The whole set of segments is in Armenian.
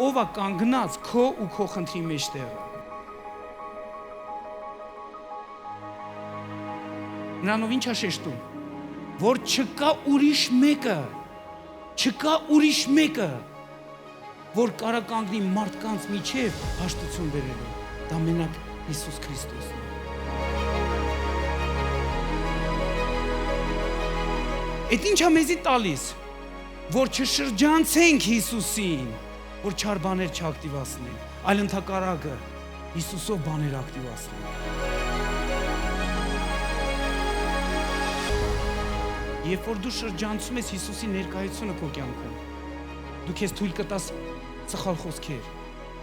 ով է կանգնած քո ու քո խնդրի մեջտեղը։ Նրանով ինչ է շեշտում, որ չկա ուրիշ մեկը, որ կարա կանգնի մարդկանց միջև հաշտություն բերելու, դա մենակ Հիսուս Քրիստոսն է։ Այդ ինչա մեզի տալիս, որ չշրջանցենք Հիսուսին, որ չար բաներ չակտիվացնենք, այլ ընդհակառակը Հիսուսով բաներ ակտիվացնենք։ Երբ որ դու շրջանցում ես Հիսուսի ներկայությունը քո կյանքում, դու քեզ թույլ կտաս սխալ խոսքեր,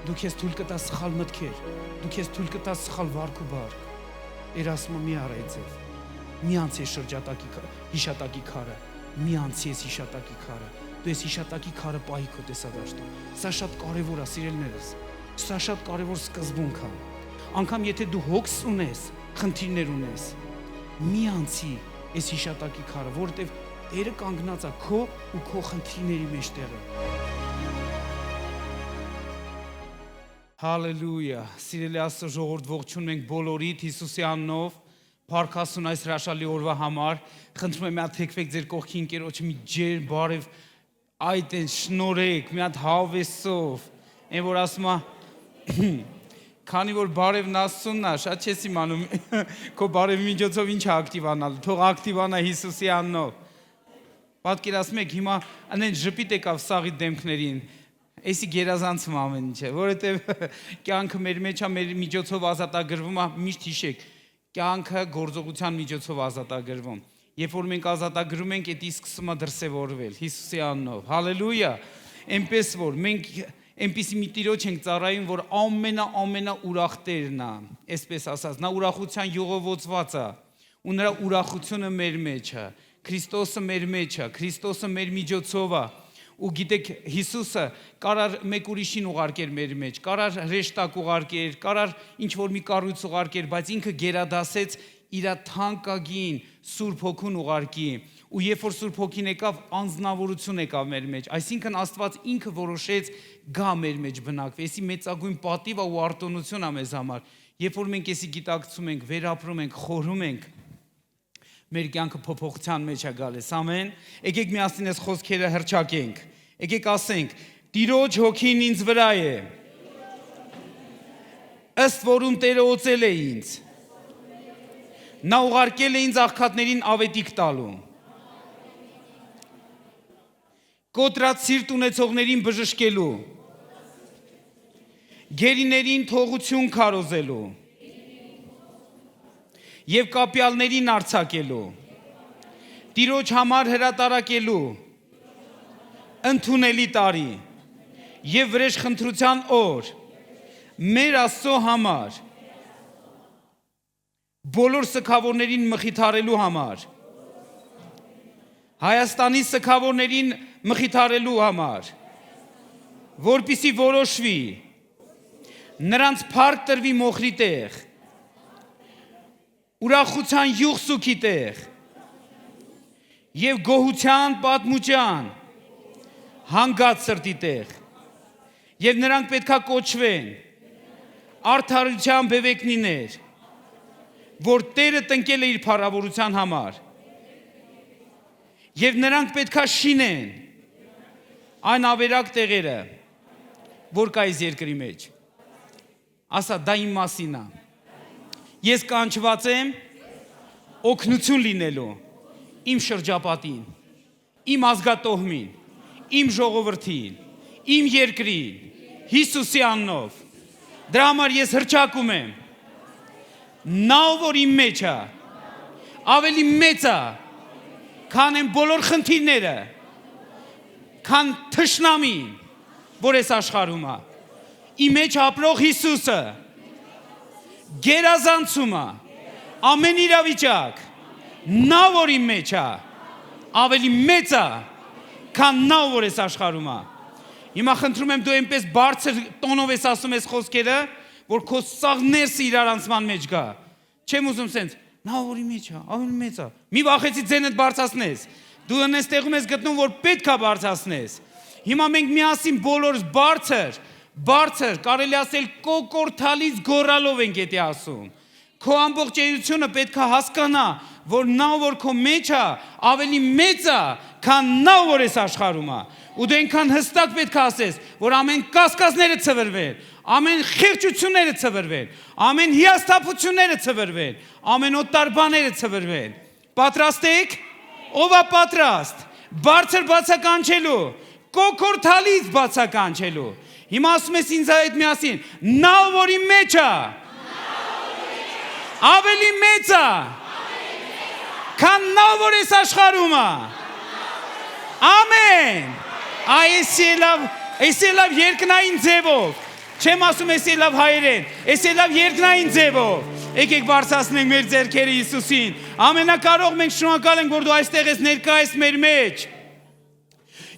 դու քեզ թույլ կտաս սխալ մտքեր, դու քեզ թույլ կտաս սխալ վարք ու բարք։ Երասմը մի արա այդ ձև, մի անցի ես հիշատակի քարը, մի անցի ես հիշատակի քարը, դու ես հիշատակի քարը պահի քո տեսադաշտում։ Սա շատ կարևոր է, սիրելիներս, սա շատ կարևոր սկզբունք է։ Անկամ եթե դու հոգս ունես, խնդիրներ ունես, մի անցի ես հիշատակի քարը, որովհետև Տերը կանգնած է քո ու քո խնդիրների մեջտեղը։ Հալելույա, սիրելի Աստծո ժողովուրդ, ողջունում ենք բոլորիդ Հիսուսի անունով, փառք Աստծուն այս հրաշալի օրվա համար, խնդրում եմ մի հատ թեքվեք ձեր կողքի ընկերոջը մի ջեր բարև այդ են շնորհեք, մի հատ հավեսով, այն որ ասում է քանի որ բարևն Աստծունն է, շատ չես իմանում քո բարևի միջոցով ինչ է ակտիվանալ, թող ակտիվանա Հիսուսի անունով։ Պատկերացնում եք հիմա անեն ժպիտ եկավ սաղի դեմքներին, էսի գերազանցում ամեն ինչը, որովհետև կյանքը մեր մեջ է, մեր միջոցով ազատագրվում է, միշտ հիշեք, կյանքը գործողության միջոցով ազատագրվում։ Երբ որ մենք ազատագրում ենք, դա սկսում է դրսևորվել Հիսուսի անունով։ Հալելույա։ Այնպես որ մենք այնպիսի մի Տիրոջ ենք ծառայում, որ ամենա ուրախ Տերն է, այսպես ասած, նա ուրախության յուղովոծված է, ու նրա ուրախությունը մեր մեջ է, Քրիստոսը մեր մեջ է, Քրիստոսը մեր միջոցով է, ու գիտեք, Հիսուսը կարար մեկ ուրիշին ուղարկեր մեր մեջ, կարար հրեշտակ ուղարկեր, կարար ինչ-որ մի կառույց ուղարկեր, բայց ինքը գերադասեց իր թանկագին Սուրբ Հոգուն ուղարկի, ու երբ որ Սուրբ Հոգին եկավ, անձնավորություն եկավ մեր մեջ, այսինքն Աստված ինքը որոշեց գա մեր մեջ բնակվի, էսի մեծագույն պատիվ է ու արտոնություն է մեզ համար, երբ որ մենք էսի գիտակցում ենք, վերապրում ենք, խորհում ենք, մեր կյանքը փոփոխության մեջ է գալիս, ամեն, եկեք միասին այս խոսքերը հռչակենք, եկեք ասենք, Տիրոջ Հոգին ինձ վրա է, ըստ որում Տերը օծել է ինձ, նա ուղարկել է ինձ աղքատներին ավետիք տալու, կոտրած սիրտ ունեցողներին բժշկելու, գերիներին թողություն քարոզելու և կապյալներին արձակելու, Տիրոջ համար հրատարակելու, ընդունելի տարի և վրեժխնդրության օր, մեր Աստծո համար, բոլոր սգավորներին մխիթարելու համար, Հայաստանի սգավորներին մխիթարելու համար, որպեսզի որոշվի, նրանց փառք տրվի մոխրի տեղ, ուրախության յուղ սուքի տեղ և գոհության պատմության հանգած սրտի տեղ, և նրանք պետք է կոչվեն արդարության բևեկնիներ, որ Տերը տնկել է իր փառավորության համար, և նրանք պետք է շինեն այն ավերակ տեղերը, որ կա այս երկրի մեջ, ասա դա իմ մասին է, ես կանչված եմ օգնություն լինելու իմ շրջապատին, իմ ազգատոհմին, իմ ժողովրդին, իմ երկրին, Հիսուսի անունով, դրա համար ես հռչակում եմ, նա որ իմ մեջ է, ավելի մեծ է, քան են բոլոր խնդիրները, քան թշնամին, որ ես աշխարհում է, իմ մեջ ապրող Հիսուսը, գերազանցում է, ամեն իրավիճակ, նա որ իմ մեջ է, ավելի մեծ է, քան նա որ ես աշխարհում է։ Հիմա խնդրում եմ դու այնպես բարձր տոնով ես ասում ես խոսքերը, որ քո սաղներսը իրարանցման մեջ գա։ Չեմ ուզում սենց, նա որ իմ մեջ է, ավելի մեծ է։ Մի վախեցի ձենդ բարձրացնես։ Դու այնտեղում ես գտնում, որ պետք է բարձրացնես։ Հիմա մենք միասին բոլորս բարձր բարձր, կարելի ասել կոկորթալից գոռալով ենք դա ասում։ Քո ամբողջ էությունը պետք է հասկանա, որ նա որ քո մեջ է, ավելի մեծ է, քան նա որ էս աշխարհում է։ Ու դու այնքան հստակ պետք է ասես, որ ամեն կասկածները ցվրվեն, ամեն խեղճությունները ցվրվեն, ամեն հիասթափությունները ցվրվեն, ամեն օտար բաները ցվրվեն։ Պատրաստ եք։ Ով է պատրաստ։ Բարձր բացականչելու, կոկորթալից բացականչելու։ Հիմա ասում ես ինձ այդ միասին, նա որի մեջ է, ավելի մեծ է, քան նա որ էս աշխարհում է։ Ամեն։ Այս լավ երկնային ձևով, չեմ ասում այս լավ հայերեն, այս լավ երկնային ձևով։ Եկեք բարձրացնենք մեր ձեռքերը Հիսուսին։ Ամենակարող մենք շնորհակալ ենք, որ դու այստեղ ես ներկա ես մեր մեջ։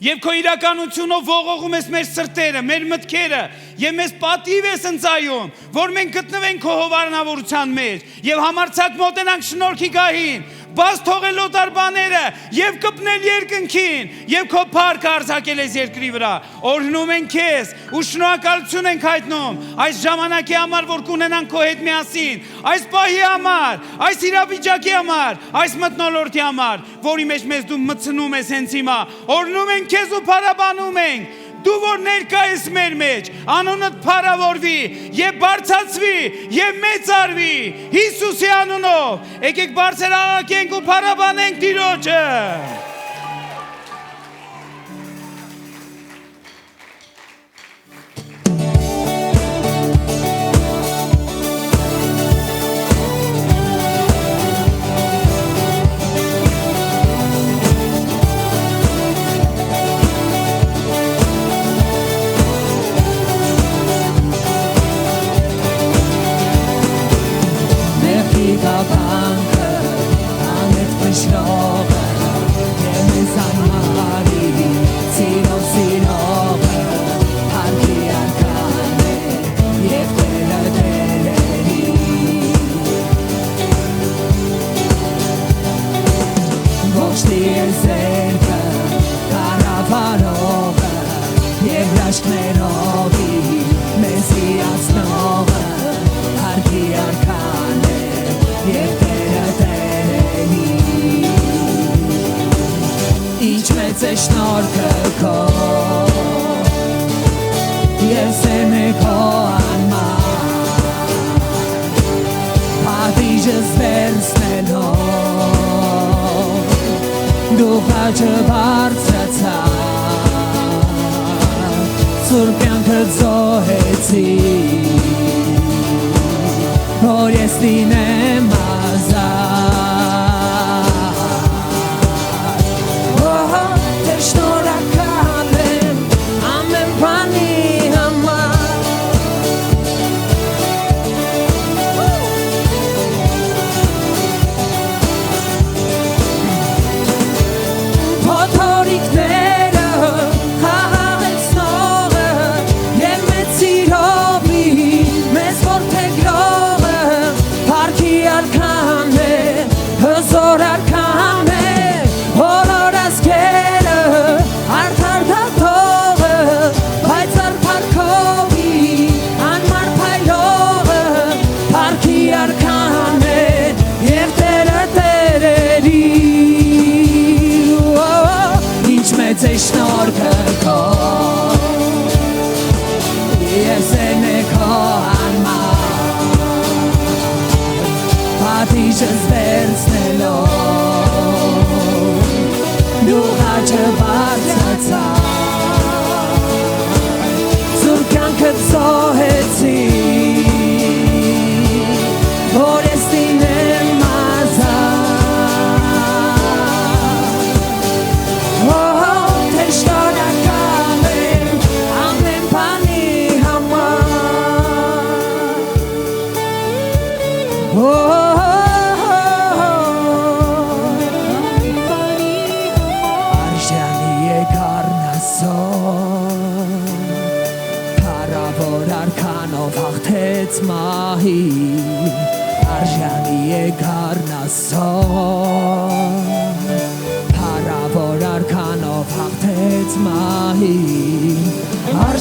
Եվ քո իրականությունով ողողում ես մեր սրտերը, մեր մտքերը, եւ մեզ պատիվ ես ընծայում, որ մենք գտնվենք քո հովանավորության մեջ եւ համարձակ մոտենանք շնորհքի գահին, բաց թողել օտար բաները եւ կպնել երկնքին եւ քո փառքը արձակել ես երկրի վրա։ Օրհնում ենք քեզ ու շնորհակալություն ենք հայտնում այս ժամանակի համար, որ կունենանք քո հետ միասին, այս պահի համար, այս իրավիճակի համար, այս մթնոլորտի համար, որի մեջ մեզ դու մտցնում ես հենց հիմա։ Օրհնում ենք քեզ ու փառաբանում ենք։ Դու որ ներկա ես մեր մեջ, անունդ փառավորվի եւ բարձրացվի եւ մեծարվի Հիսուսի անունով։ Եկեք բարձր աղաղակենք ու փառաբանենք Տիրոջը։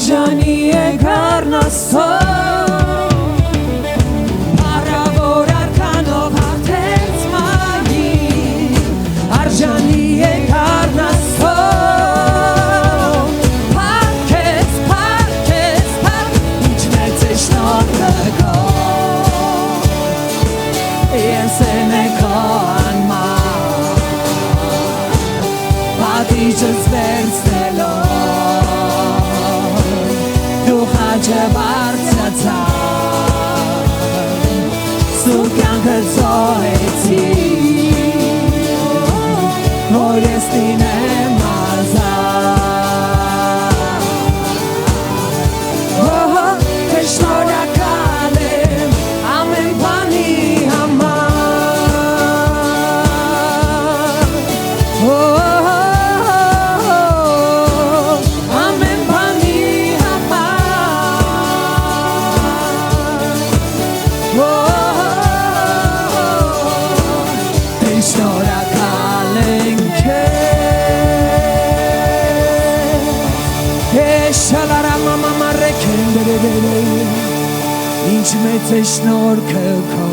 Arjani e carnasso Paravorar canov hartets magi Arjani e carnasso Parkes, parkes, parkes İçmete şnorkego Jensene koanma Patičas verstelo Duhače barcaca Sukjanka zoeci Moljestine maza Tešnolja kalem Amen pani Ինչմեծ է շնորհքը քո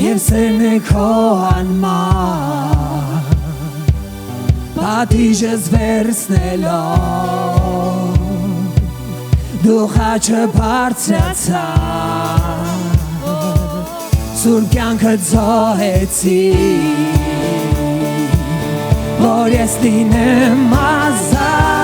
Եվ սերն է քո անմար Պատիժս վերցնելով Դու խաչը բարձրացա Սուրբ կյանքը ձոհեցի Որ ես լինեմ ազատ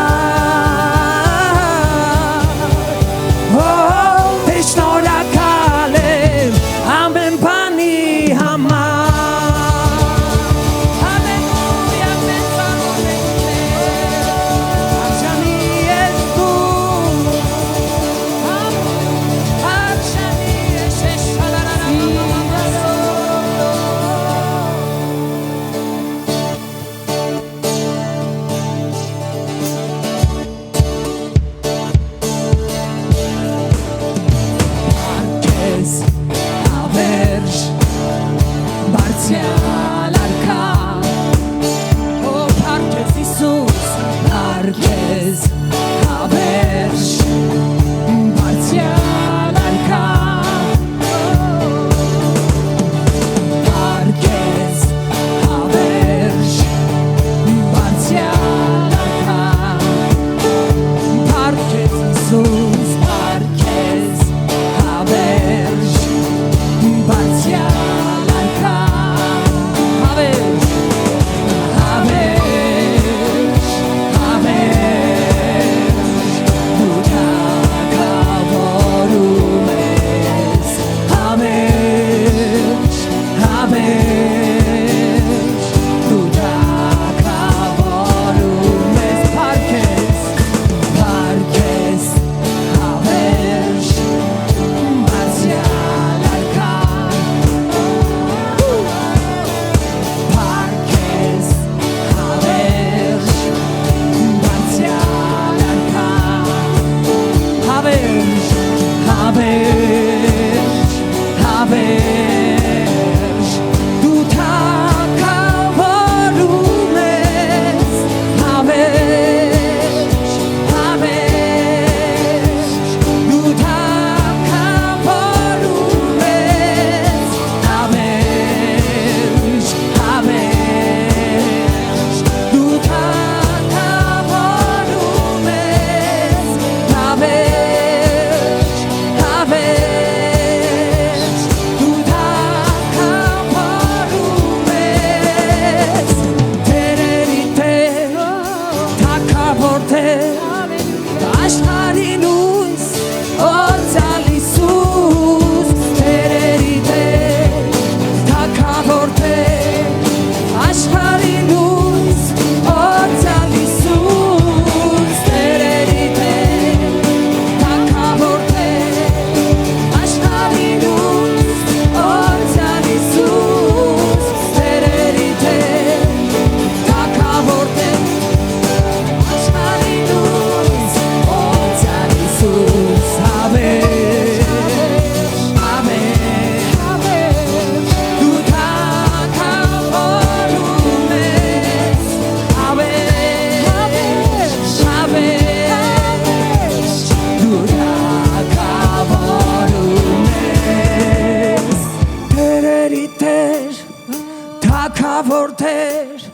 Թակավորտեր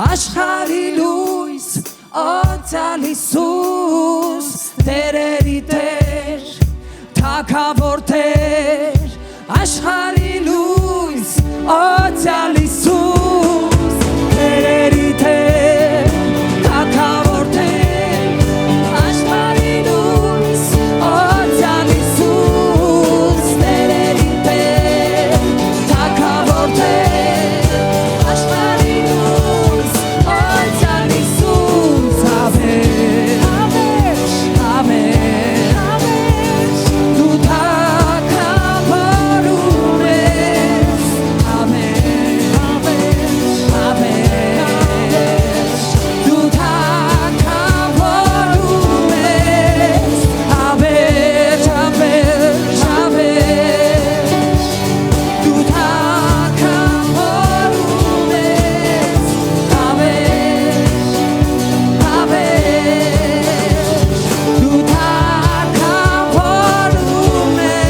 աշխարհի լույս օծալի Սուս Տերերի Տեր Թակավորտեր աշխարհի լույս օծալի Սուս Տերերի Տեր Թակավորտեր աշխարհի լույս օծալի Սուս Տերերի Տեր Թակավորտեր աշխարհի լույս օծալի Սուս Աբեր Աբեր Աբեր դու թակավորում ես Աբեր Աբեր Աբեր դու թակավորում ես Աբեր Աբեր Աբեր դու թակավորում ես Աբեր Աբեր դու թակավորում ես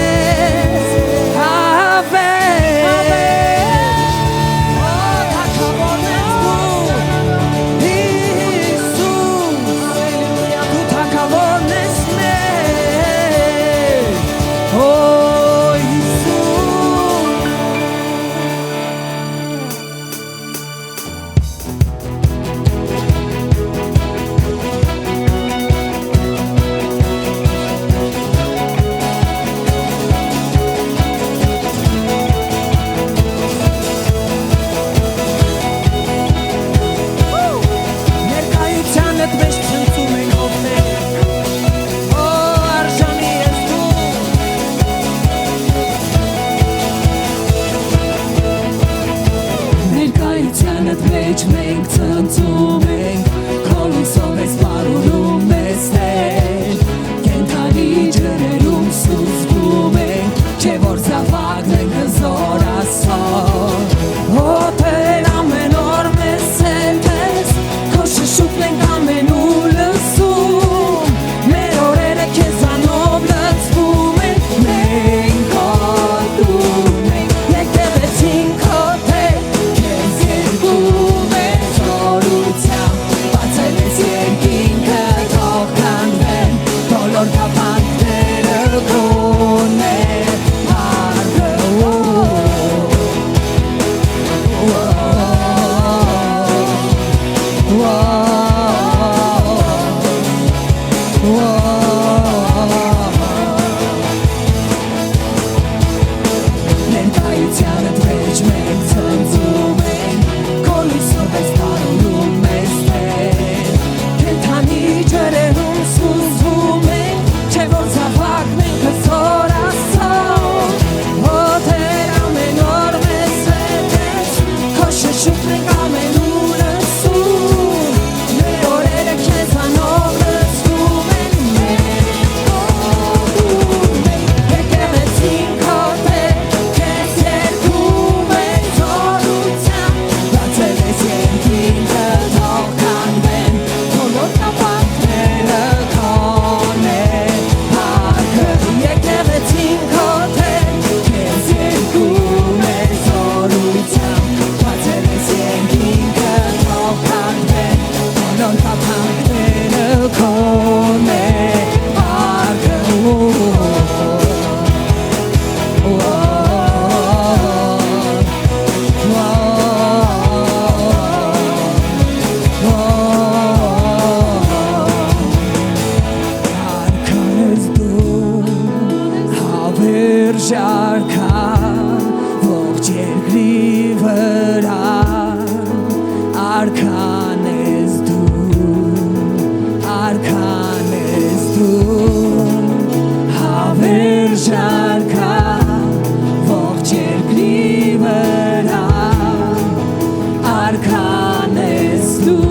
Ներկայությանդ մեջ ցնցում ենք ովներ արժանի ես դու Ներկայությանդ մեջ մենք ցնցում ենք քո լույսով ես պարուրում ես Տեր Կենդանի ջրերում սուզվում ենք չէ որ զավակն ենք զորասոր Հոթեր ամեն օր մեզ սենտես Քո շշուկն ենք ամենու լսում Մեր օրերը քեզանով լցվում են Մենք ոտում ենք եկեղեցին քո Տեր Քեզ երկում ենք զորությամբ Բացել ես երկինքը թող քանդվեն Բոլոր կապանքները քոներ Հարգը Ներկայությանդ մեջ մենք ցնցում ենք քո լույսով ես պարուրում ես Տեր Կենդանի ջրերում սուզվում ենք չէ որ զավակն ենք զորասոր Հոթեր ամեն օր մեզ սերտես քո շշուկն ենք ամենու լսում Մեր օրերը քեզանով լցվում են Մենք ոտում ենք եկեղեցին քո Տեր Քեզ երկում ենք զորությամբ Բացել ես երկինքը թող քանդվեն Բոլոր կապանքները քոներ Հարգը եկեղեցին քո Տեր Քեզ երկում ենք զորությամբ Բացել ես երկինքը թող քանդվեն Բոլոր կապանքները քոներ Հարգը Արքան ես դու հավերժարքան ողջ երկրի վրա Արքան ես դու հավերժարքան ողջ երկրի վրա Արքան ես դու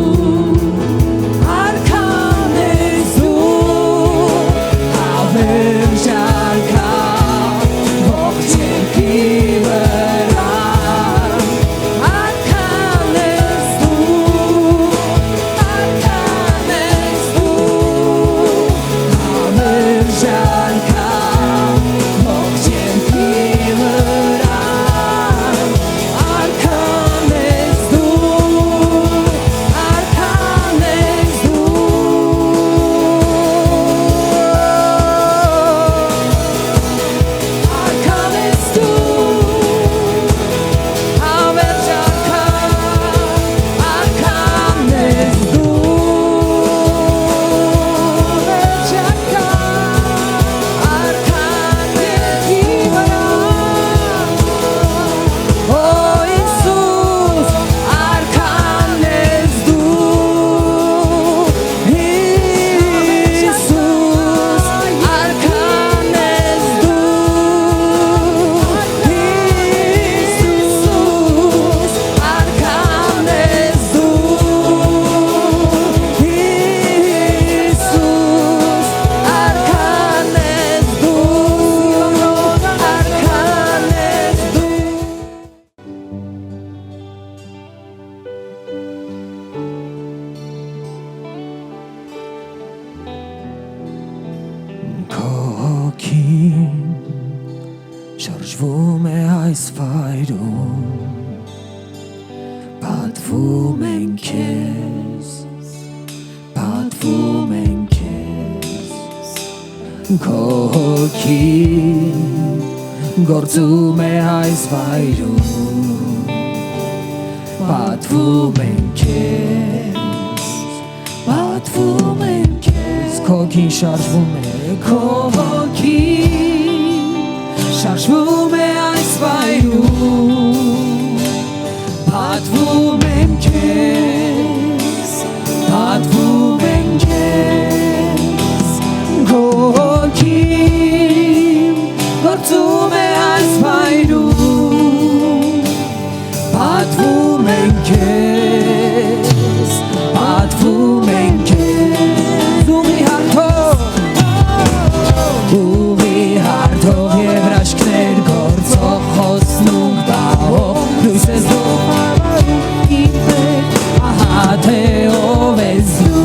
հավերժարքան ողջ երկրի վրա Արքան ես դու հավերժարքան ողջ երկրի վրա վայրում պատվում են քեզ պատվում են քեզ քո հոգին գործում է այս վայրում պատվում են քեզ պատվում են քեզ քո հոգին շարժվում է քո հոգին շարժվում է այս վայրում պատվում են քեզ պատվում են քեզ քո հոգին գործում է այս վայրում պատվում են քեզ պատվում են քեզ ուղի հարթով և հրաշքներ գործող խոսնունք պահող լույս ես դու իմ պետ ահա թե ով ես դու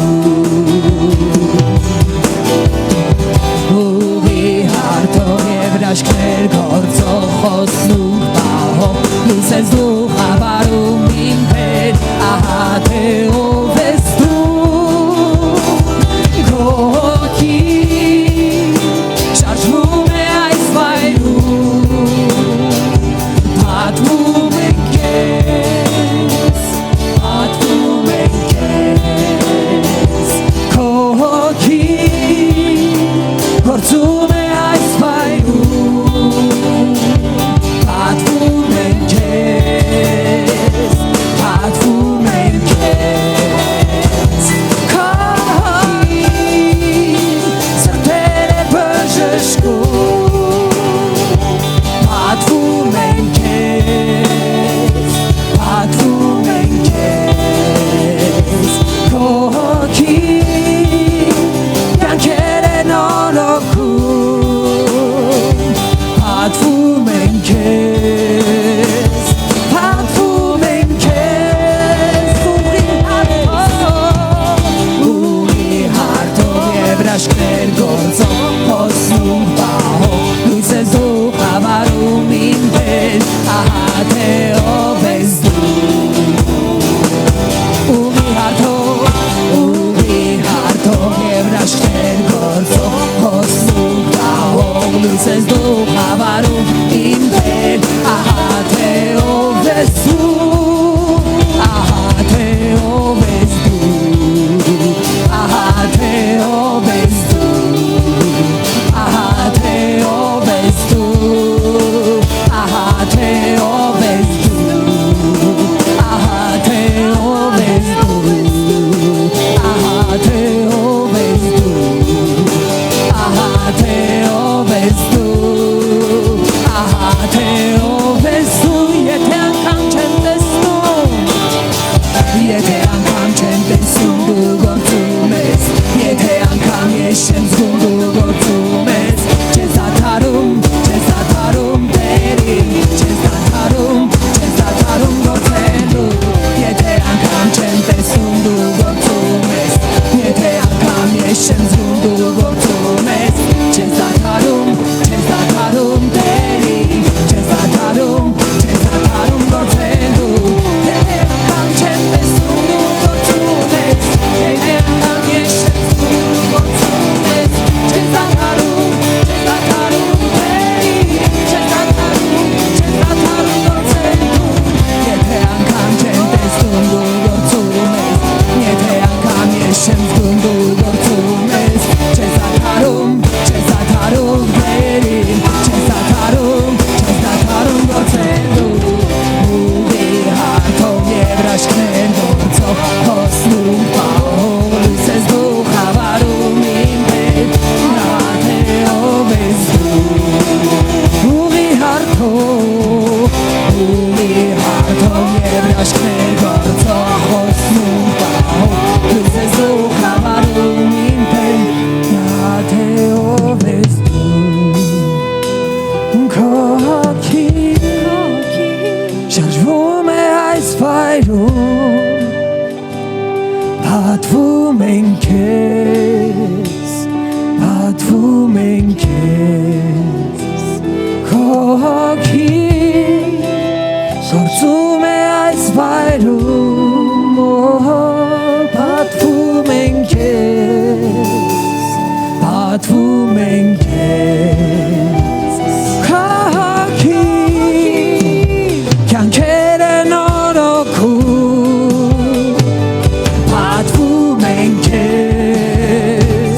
ուղի հարթով և հրաշքներ գործող խոսնունք պահող լույս ես դու խավարում իմ պետ ահա թե ով ես դու քո հոգին շարժվում է այս վայրում պատվում են քեզ պատվում են քեզ քո հոգին գործում է այս վայրում պատվում են քեզ պատվում են քեզ քո հոգին սրտերը բժշկում պատվում են քեզ պատվում են քեզ քո հոգին կյանքեր են օրոքում պատվում են քեզ պատվում են քեզ ուղի հարթով և հրաշքներ գործող խոսնունք պահող լույս ես դու խավարում իմ պետ ահա թե ով ես դու ուղի հարթով և հրաշքներ գործող խոսնունք պահող լույս ես դու խավարում իմ պետ ահա թե ով ես դու ահա թե ով ես դու ահա թե ով ես դու ահա թե ով ես դու ահա թե ով ես դու ահա թե ով ես դու ահա թե ով ես դու ահա թե ով ես դու ահա թե ով ես դու եթե անգամ չեմ տեսնում եթե անգամ չեմ տեսնում դու գործում ես եթե անգամ ես չեմ զգում դու գործում ես չես դադարում Տերի չես դադարում գործելու եթե անգամ չեմ տեսնում դու գործում ես եթե անգամ ես չեմ զգում դու գործում ես չես դադարում Տերի չես դադարում գործելու եթե անգամ չեմ տեսնում դու գործում ես եթե անգամ ես չեմ զգում դու գործում ես չես դադարում Տերի չես դադարում գործելու եթե անգամ չեմ տեսնում դու գործում ես եթե անգամ ես չեմ զգում դու գործում ես չես դադարում Տերի չես դադարում գործելու ուղի հարթով և հրաշքներ գործող խոսնունք պահող լույս ես դու խավարում իմ պետ ահա թե ով ես դու ուղի հարթով և հրաշքներ գործող խոսնունք պահող լույս ես դու խավարում իմ պետ ահա թե ով ես դու քո հոգին շարժվում է այս վայրում պատվում են քեզ պատվում են քեզ քո հոգին վայրում պատվում ենք քեզ Քաղաքի կյանքերը նորոգում պատվում ենք քեզ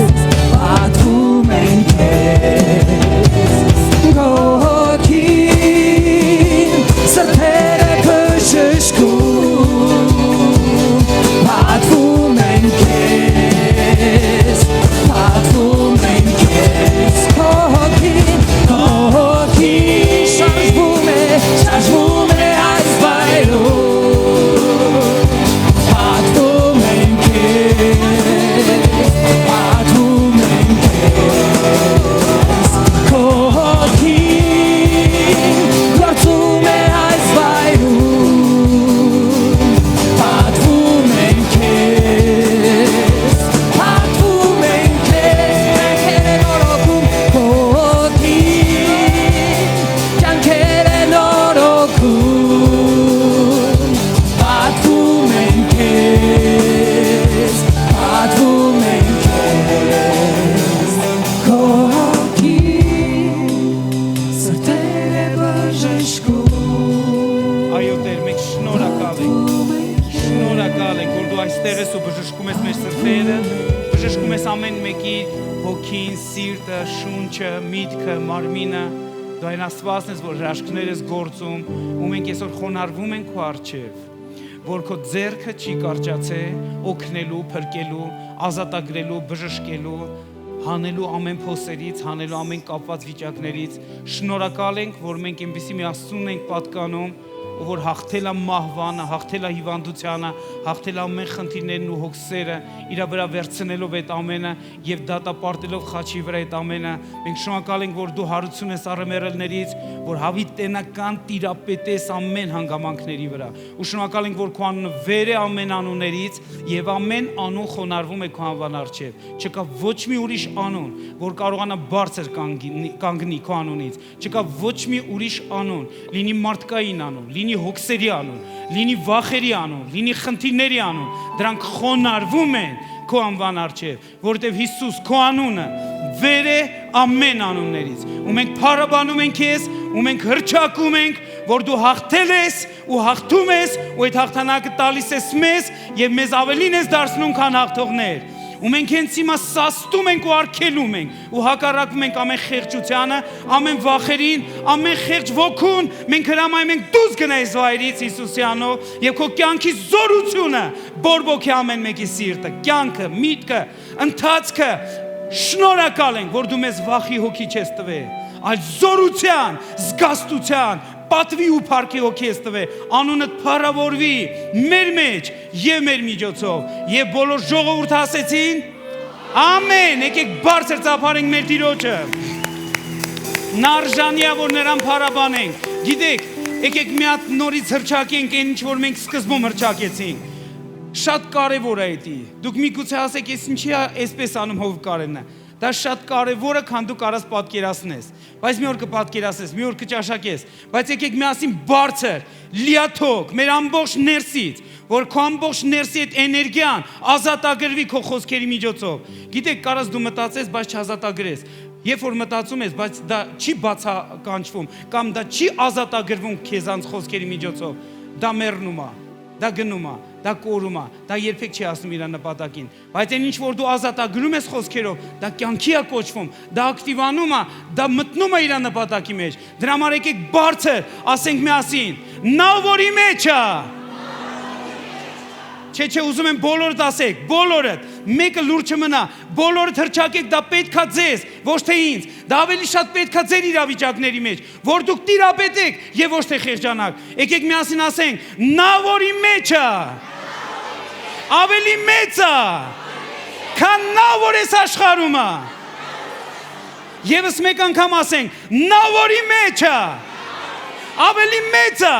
Գոհքին սրտերը բժշկում պատվում ենք քեզ Գոհքին շարժվում է այս վայրում պատվում ենք քեզ Գոհքին գործում է այս վայրում պատվում ենք քեզ կյանքերը նորոգում Գոհքին կյանքերը նորոգում պատվում ենք քեզ Գոհքին սրտերը բժշկում Այո Տեր, մենք շնորհակալ ենք, որ դու այստեղ ես ու բժշկում ես մեր սրտերը, բժշկում ես ամեն մեկի հոգին, սիրտը, շունչը, միտքը, մարմինը, դու այն Աստվածն ես, որ հրաշքներ ես գործում, ու մենք այսօր խոնարհվում ենք քո առջև, որ քո ձեռքը չի կարճացե օգնելու, փրկելու, ազատագրելու, բժշկելու, հանելու ամեն փոսերից, հանելու ամեն կապված վիճակներից։ Շնորհակալ ենք, որ մենք այնպիսի մի Աստծուն ենք պատկանում, որ հաղթել է մահվանը, հաղթել է հիվանդությանը, հաղթել է ամեն խնդիրներն ու հոգսերը, իր վրա վերցնելով այդ ամենը եւ դատապարտելով խաչի վրա այդ ամենը։ Մենք շնորհակալ ենք, որ դու հարություն ես առմերելներից, որ հավիտենական տիրապետես ամեն հանգամանքների վրա։ Ու շնորհակալ ենք, որ քո անունը վեր է ամեն անուններից եւ ամեն անուն խոնարհվում է քո անվան առջև։ Չկա ոչ մի ուրիշ անուն, որ կարողանա բարձր կանգնի քո անունից։ Չկա ոչ մի ուրիշ անուն, լինի մարդկային անուն, լինի հոգսերի անուն, լինի վախերի անուն, լինի խնդիրների անուն, դրանք խոնարհվում են քո անվան առջև, որովհետև Հիսուս քո անունը վեր է ամեն անուններից։ Ու մենք փառաբանում ենք քեզ, ու մենք հռչակում ենք, որ դու հաղթել ես ու հաղթում ես, ու այդ հաղթանակը տալիս ես մեզ եւ մեզ ավելին ես դարձնում, քան հաղթողներ։ Ու մենք հենց հիմա սաստում ենք ու արգելում ենք ու հակառակվում ենք ամեն խեղճությանը, ամեն վախերին, ամեն խեղճ ոգուն, մենք հրամայում ենք դուրս գնա այս վայրից Հիսուսի անունով եւ քո կյանքի զորությունը բորբոքի ամեն մեկի սիրտը, կյանքը, միտքը, ընթացքը։ Շնորհակալ ենք, որ դու մեզ վախի հոգի չես տվել, այլ զորության, զգաստության, պատվի ու փառքի հոգի ես տվել, անունդ փառավորվի մեր մեջ եւ մեր միջոցով, եւ բոլոր ժողովուրդը ասեցին ամեն, եկեք բարձր ծափարենք մեր Տիրոջը, նա արժանի է, որ նրան փառաբանենք, գիտեք, եկեք մի հատ նորից հռչակենք այն ինչ որ մենք սկզբում հռչակեցինք, շատ կարևոր է դա, դուք միգուցե ասեք, ես ինչի է այսպես անում Հովիկ Կարենը, դա շատ կարևոր է, քան դու կարաս պատկերացնես, բայց մի օր կպատկերացնես, մի օր կճաշակես, բայց եկեք միասին բարձր, լիաթոք, մեր ամբողջ ներսից, որ քո ամբողջ ներսի այդ էներգիան ազատագրվի քո խոսքերի միջոցով։ Գիտեք, կարաս դու մտածես, բայց չազատագրես։ Երբ որ մտածում ես, բայց դա չի բացականչվում, կամ դա չի ազատագրվում քեզանց խոսքերի միջոցով, դա մեռնում է, դա գնում է, դա կորում է, դա երբեք չի ասում իր նպատակին, բայց այն ինչ որ դու ազատագրում ես խոսքերով, դա կյանքի է կոչվում, դա ակտիվանում է, դա մտնում է իր նպատակի մեջ։ Դրա համար եկեք բարձր, ասենք միասին, նա որի մեջ է։ Չէ, ուզում եմ բոլորդ ասեք, բոլորդ, մեկը լուրջ չմնա, բոլորդ հռչակեք, դա պետքա ձեզ, ոչ թե ինձ, դա ավելի շատ պետքա ձեր իրավիճակների մեջ, որ դուք տիրապետեք եւ ոչ թե խեղճանաք։ Եկեք միասին ասենք, նա որի մեջ է, ավելի մեծ է, քան նա որ էս աշխարհում է։ Եվս մեկ անգամ ասենք, նա որի մեջ է, ավելի մեծ է,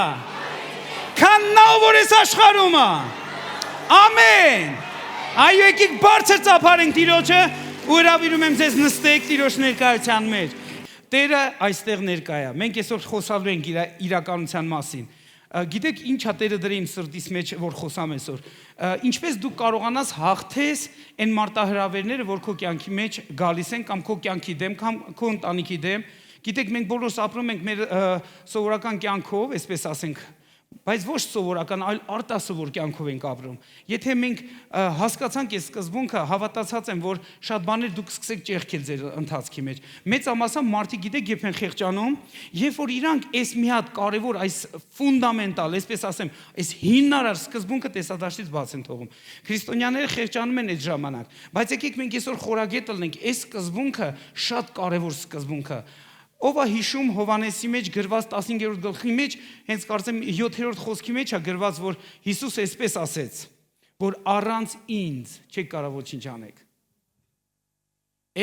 քան նա որ էս աշխարհում է։ Ամեն։ Այո, եկեք բարձր ծափարենք Տիրոջը ու հրավիրում եմ ձեզ նստեք Տիրոջ ներկայության մեջ։ Տերը այստեղ ներկա է։ Մենք այսօր խոսալու ենք իր իրականության մասին։ Գիտեք ինչ է Տերը դրել իմ սրտիս մեջ, որ խոսամ այսօր։ Ինչպես դու կարողանաս հաղթես այն մարտահրավերները, որ քո կյանքի մեջ գալիս են կամ քո կյանքի դեմ, կամ քո ընտանիքի դեմ։ Գիտեք, մենք բոլորս ապրում ենք մեր սովորական կյանքով, այսպես ասենք, բայց ոչ սովորական, այլ արտասովոր կյանքով ենք ապրում։ Եթե մենք հասկացանք այս սկզբունքը, հավատացած եմ, որ շատ բաներ դուք սկսեք ճեղքել ձեր ընթացքի մեջ։ Մեծամասամբ մարդիկ գիտեք երբ են խեղճանում, երբ որ իրանք այս մի հատ կարևոր, այս ֆունդամենտալ, այսպես ասեմ, այս հիմնարար սկզբունքը տեսադաշտից բաց են թողում։ Քրիստոնյաները խեղճանում են այդ ժամանակ, բայց եկեք մենք այսօր խորագետ լնենք, այս սկզբունքը շատ կարևոր սկզբունք է։ Ով է հիշում Հովանեսի մեջ գրված 15-րդ գլխի մեջ, հենց կարծեմ 7-րդ խոսքի մեջ է գրված, որ Հիսուսը այսպես ասեց, որ առանց ինձ չեք կարող ոչինչ անեք։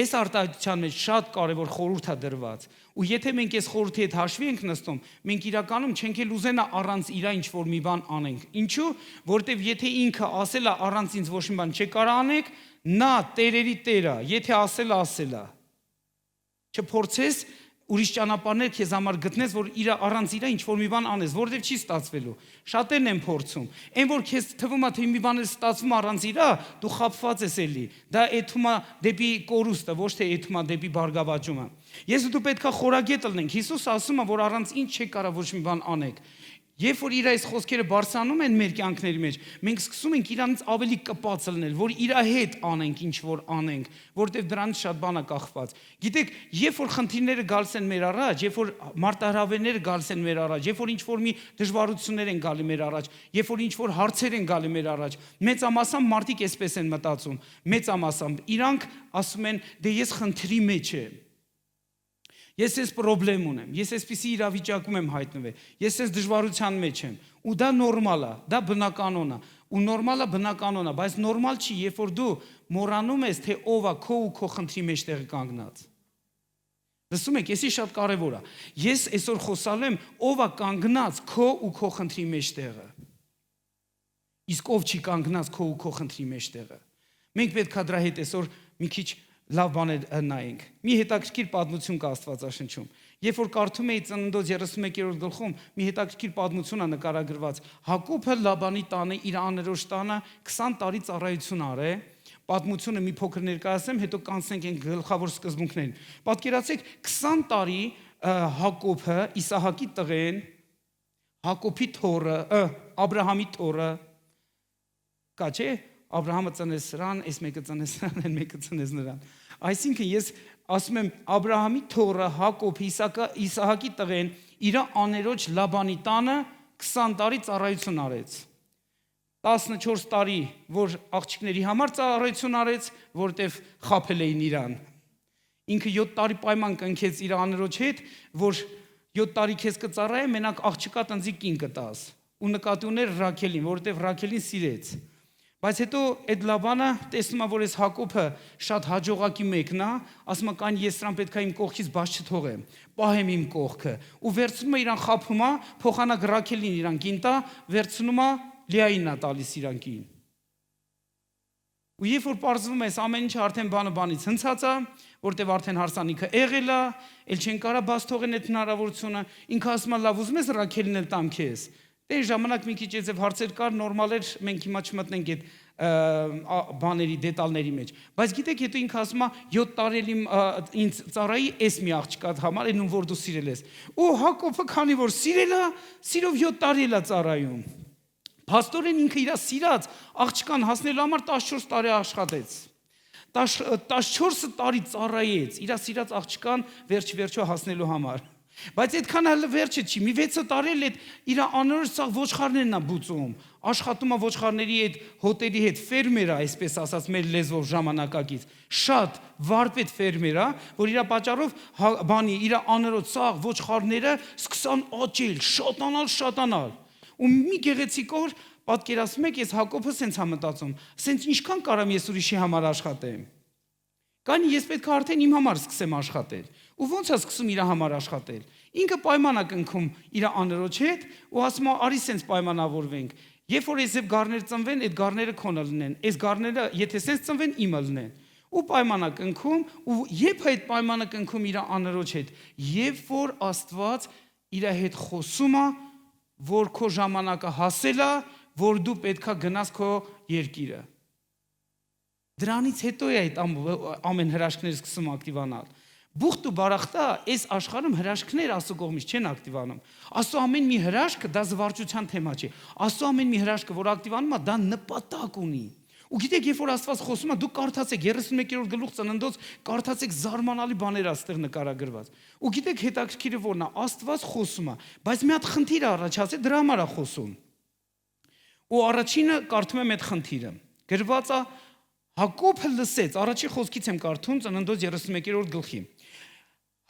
Այս արտահայտության մեջ շատ կարևոր խորհուրդ է դրված, ու եթե մենք այս խորհրդի հետ հաշվի ենք նստում, մենք իրականում չենք էլ ուզենա առանց իրա ինչ որ մի բան անենք։ Ինչու՞, որտեվ եթե ինքը ասել է առանց ինձ ոչ մի բան չեք կարող անեք, նա տերերի Տեր է, եթե ասել է։ Չփորձես ուրիշ ճանապարհներ քեզ համար գտնես, որ առանց իրա ինչ որ մի բան անես, որովհետև չի ստացվելու։ Շատերն են փորձում։ Այն որ քեզ թվում է թե մի բան է ստացվում առանց իրա, դու խաբված ես էլի։ Դա էթում է դեպի կորուստը, ոչ թե էթում է դեպի բարգավաճումը։ Ես ու դու պետքա խորագետ լինենք։ Հիսուս ասում է, որ առանց ինձ չեք կարող ոչ մի բան անեք։ Երբ որ իր այս խոսքերը բարձրանում են մեր կյանքների մեջ, մենք սկսում ենք իրանից ավելի կպած լինել, որ իր հետ անենք ինչ որ անենք, որտեղ դրանից շատ բան է կախված։ Գիտեք, երբ որ խնդիրները գալիս են մեր առաջ, երբ որ մարտահրավերները գալիս են մեր առաջ, երբ որ ինչ որ մի դժվարություններ են գալի մեր առաջ, երբ որ ինչ որ հարցեր են գալի մեր առաջ, մեծամասամբ մարդիկ այսպես են մտածում, մեծամասամբ իրանք ասում են, դե ես խնդրի մեջ եմ։ Ես այս խնդրեմ ունեմ, ես այսպիսի իրավիճակում եմ հայտնվել, ես այս դժվարության մեջ եմ, ու դա նորմալ է, դա բնականon է, ու նորմալը բնականon է, բայց նորմալ չի, երբ որ դու մոռանում ես, թե ով է քո ու քո խնդրի մեջտեղ կանգնած։ Լսում եք, էսի շատ կարևոր է։ Ես այսօր խոսալու եմ, ով է կանգնած քո ու քո խնդրի մեջտեղը։ Իսկ ով չի կանգնած քո ու քո խնդրի մեջտեղը։ Մենք պետք է դրա հետ այսօր մի քիչ լավ բաներ նայենք։ Մի հետաքրքիր պատմություն կա Աստվածաշնչում։ Երբ որ կարդում էի Ծննդոց 31-րդ գլխում, մի հետաքրքիր պատմություն է նկարագրված։ Հակոբը Լաբանի տանը, իր աներոջ տանը 20 տարի ծառայություն արե։ Պատմությունը մի փոքր ներկայացեմ, հետո կանցնենք այն գլխավոր սկզբունքներին։ Պատկերացրեք 20 տարի Հակոբը Իսահակի տղեն, Հակոբի թոռը, Աբրահամի թոռը, կա չէ՞, Աբրահամը ծնեց սրան, այս մեկը ծնեց սրան, այն մեկը ծնեց նրան։ Այսինքն ես ասում եմ Աբրահամի թոռը Հակոբ Իսահակի տղեն իր աներոջ Լաբանի տանը 20 տարի ծառայություն արեց։ 14 տարի, որ աղջիկների համար ծառայություն արեց, որտեվ խաբել էին իրան։ Ինքը 7 տարի պայման կնքեց իր աներոջ հետ, որ 7 տարի քեզ կծառայե, մենակ աղջկա տնձի կին կտաս։ Ու նկատի ուներ Ռաքելին, որտեվ Ռաքելին սիրեց։ Բայց հետո այդ Լաբանը տեսնում է, որ այս Հակոբը շատ հաջողակի մեկն է, ասում է, կան ես սրան պետք է իմ կողքից բաց չթողեմ, պահեմ իմ կողքը, ու վերցնում է իրան խաբում է, փոխանակ Ռաքելին իրան կին տա, վերցնում է Լիայինն է տալիս իրան կին։ Ու երբ որ պարզվում է, այս ամեն ինչը արդեն բանից հնցած է, որտեվ արդեն հարսանիքը եղել է, էլ չեն կարա բաց թողեն այդ հնարավորությունը, ինքը ասում է, լավ ուզում ես Ռաքելին էլ տամ քեզ։ Դե ժամանակ մի քիչ եզև հարցեր կար, նորմալ էր, մենք հիմա չմտնենք այդ բաների դետալների մեջ։ Բայց գիտեք, հետո ինքը ասում է 7 տարի ինձ ծառայի էս մի աղջկա համար, այն որ դու սիրել ես։ Ու Հակոբը քանի որ սիրել է, սիրով 7 տարի էլ է ծառայում։ Փաստորեն ինքը իր սիրած աղջկան հասնելու համար 14 տարի աշխատեց։ 14 տարի ծառայեց իր սիրած աղջկան վերջը հասնելու համար։ Բայց այդքան էլ վերջը չի, մի 6 տարի էլ իր անորոշ ցավ ոչխարներն է բուծում, աշխատում է ոչխարների այդ հոտերի հետ, ֆերմեր է, այսպես ասած, մեր լեզվով ժամանակակից, շատ վարպետ ֆերմեր է, որ իր պատճառով իր անորոշ ցավ ոչխարները սկսան աճել, շատանալ, ու մի գեղեցիկ օր պատկերացնում եք, ես Հակոբը սենց է մտածում, սենց ինչքան կարամ ես ուրիշի համար աշխատեմ։ Կանի ես պետք է արդեն իմ համար սկսեմ աշխատել։ Ու ոնց է սկսում իր համար աշխատել։ Ինքը պայման է կնքում իր աներոջ հետ ու ասում է արի սենց պայմանավորվենք։ Երբ որ այսև գառներ ծնվեն, այդ գառները քոնը լինեն։ Այս գառները եթե սենց ծնվեն, իմը լինեն։ Ու պայման է կնքում ու երբ այդ պայմանը կնքում իր աներոջ հետ, երբ որ Աստված իր հետ խոսում է, որ քո ժամանակը հասել է, որ դու պետքա գնաս քո երկիրը։ Դրանից հետո է այդ ամեն հրաշքները սկսում ակտիվանալ։ Բուխտ ու բարախտա այս աշխարհում հրաշքներ Աստծո կողմից չեն ակտիվանում։ Աստծո ամեն մի հրաշքը դա զվարճության թեմա չէ։ Աստծո ամեն մի հրաշքը, որ ակտիվանում է, դա նպատակ ունի։ Ու գիտեք, երբ որ Աստված խոսում է, դուք կարդացեք 31-րդ գլուխ Ծննդոց, կարդացեք զարմանալի բաներ աստեղ նկարագրված։ Ու գիտեք, հետաքրքիրը որն է, Աստված խոսում է, բայց մի հատ խնդիր է առաջացել, դրա համար է խոսում։ Ու առաջինը կարդում եմ այդ խնդիրը։ Գրված է Հակոբը լսեց, առաջի խոսքից եմ կարդում Ծննդոց 31-րդ գլխի։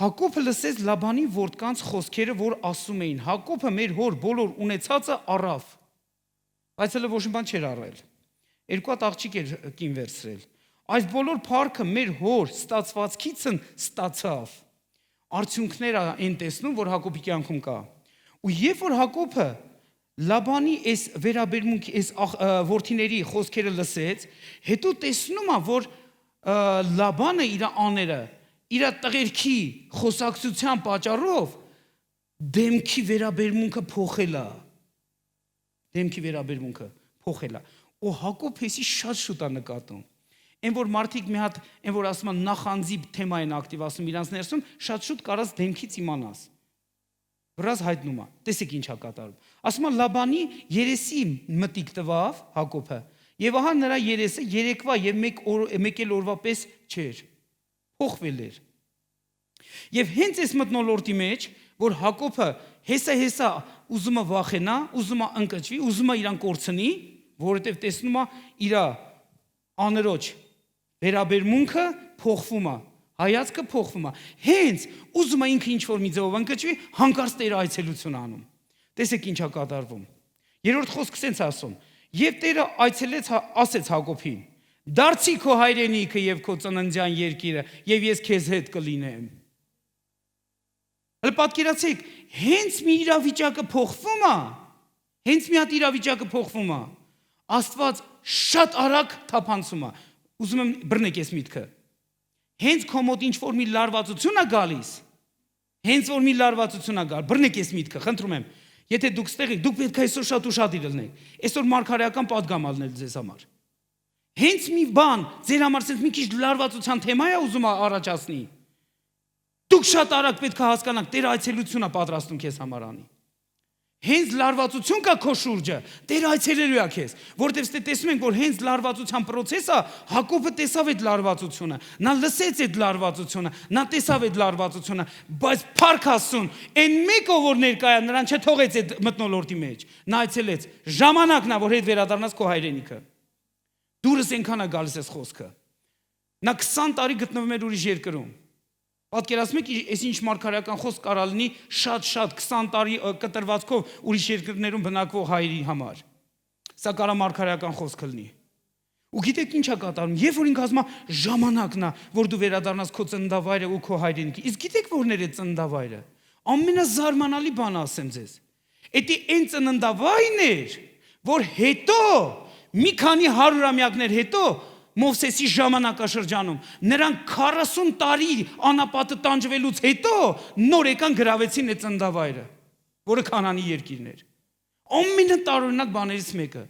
Հակոբը լսեց Լաբանի որդկանց խոսքերը, որ ասում էին. Հակոբը մեր հոր բոլոր ունեցածը առավ, բայց հələ ոչ մի բան չէր առել։ Երկու հատ աղջիկ էր կին վերցրել։ Այս բոլոր փառքը մեր հոր ստացվածքիցն ստացավ։ Արդյունքները այն տեսնում, որ Հակոբի կյանքում կա։ Ու երբ որ Հակոբը Լաբանի այս վերաբերմունքի այս որդիների խոսքերը լսեց, հետո տեսնում է, որ Լաբանը իր աները, իր տղերքի խոսակցության պատճառով դեմքի վերաբերմունքը փոխել է։ Դեմքի վերաբերմունքը փոխել է։ Ու Հակոբ հեսի շատ շուտ է նկատում։ Այն որ մարդիկ մի հատ, այն որ ասում են նախանձի թեմա են ակտիվացնում իրանց ներսում, շատ շուտ կարած դեմքից իմանաս։ Վրազ հայտնում է։ Տեսեք ինչ է կատարում։ Ասում է Լաբանի երեսի մտիկ տվավ Հակոբը, եւ ահա նրա երեսը երեկվա եւ մեկ էլ օրվա պես չէր։ Փոխվել էր։ Եվ հենց այս մտնոլորտի մեջ, որ Հակոբը հեսա ուզում է վախենա, ուզում է ընկճվի, ուզում է իրան կորցնի, որովհետև տեսնում է իր աներոջ վերաբերմունքը փոխվում է, հայացքը փոխվում է։ Հենց ուզում է ինքը ինչ-որ մի ձևով ընկճվի, հանկարծ Տերը այցելություն անում։ Տեսեք ինչ է կատարվում։ Երրորդ խոսքը սենց ասում. Եվ Տերը այցելեց ասեց Հակոբին. դարձի քո հայրենիքը եւ քո ծննդյան երկիրը, եւ ես քեզ հետ կլինեմ։ Հələ պատկերացեք, հենց մի իրավիճակը փոխվում է, հենց մի հատ իրավիճակը փոխվում է, Աստված շատ արագ թափանցում է։ Ուզում եմ բռնեք այս միտքը։ Հենց քո մոտ ինչ-որ մի լարվածություն է գալիս, հենց որ մի լարվածություն է գալ, բռնեք այս միտքը, խնդրում եմ։ Եթե դուք ստեղ եք, դուք պետք է այսօր շատ ուշադիր լինեք։ Այսօր մարգարեական պատգամալն ձեզ համար։ Հենց մի բան, ձեր համար ասես մի քիչ լարվածության թեմա է ուզում առաջացնի։ Դուք շատ արագ պետք է հասկանաք, Տերը այցելություն է պատրաստում քեզ համար անի։ Հենց լարվածություն կա քո շուրջը, Տերը այցելելու է քեզ, որտեղ ստե տեսնում ենք, որ հենց լարվածության process-ը Հակոբը տեսավ այդ լարվածությունը, նա լսեց այդ լարվածությունը, նա տեսավ այդ լարվածությունը, բայց փառք Աստծուն, այն մեկը որ ներկայ է, նրան չթողեց այդ մտնոլորտի մեջ, նա այցելեց, ժամանակն է, որ հետ վերադառնաս քո հայրենիքը։ Դուրս այնքան է գալիս այս խոսքը։ Նա 20 տարի գտնվում էր ուրիշ երկրում։ Պատկերացնում եք, այս ինչ մարգարեական խոսք կարա լինի շատ 20 տարի կտրվածքով ուրիշ երկրներում բնակվող հայերի համար։ Սա կարա մարգարեական խոսք լինի։ Ու գիտեք ինչ է կատարում, երբ որ ինքը ասում է ժամանակն է, որ դու վերադառնաս քո ծննդավայրը ու քո հայրենիքը։ Իսկ գիտեք որներ է ծննդավայրը։ Ամենազարմանալի բանը ասեմ ձեզ։ Էդի այն ծննդավայրն էր, որ հետո մի քանի 100-ամյակներ հետո Մովսեսի ժամանակաշրջանում նրանք 40 տարի անապատը տանջվելուց հետո նոր եկան գրավեցին այդ ծննդավայրը, որը Քանանի երկիրն էր։ Ամենատարօրինակ բաներից մեկը։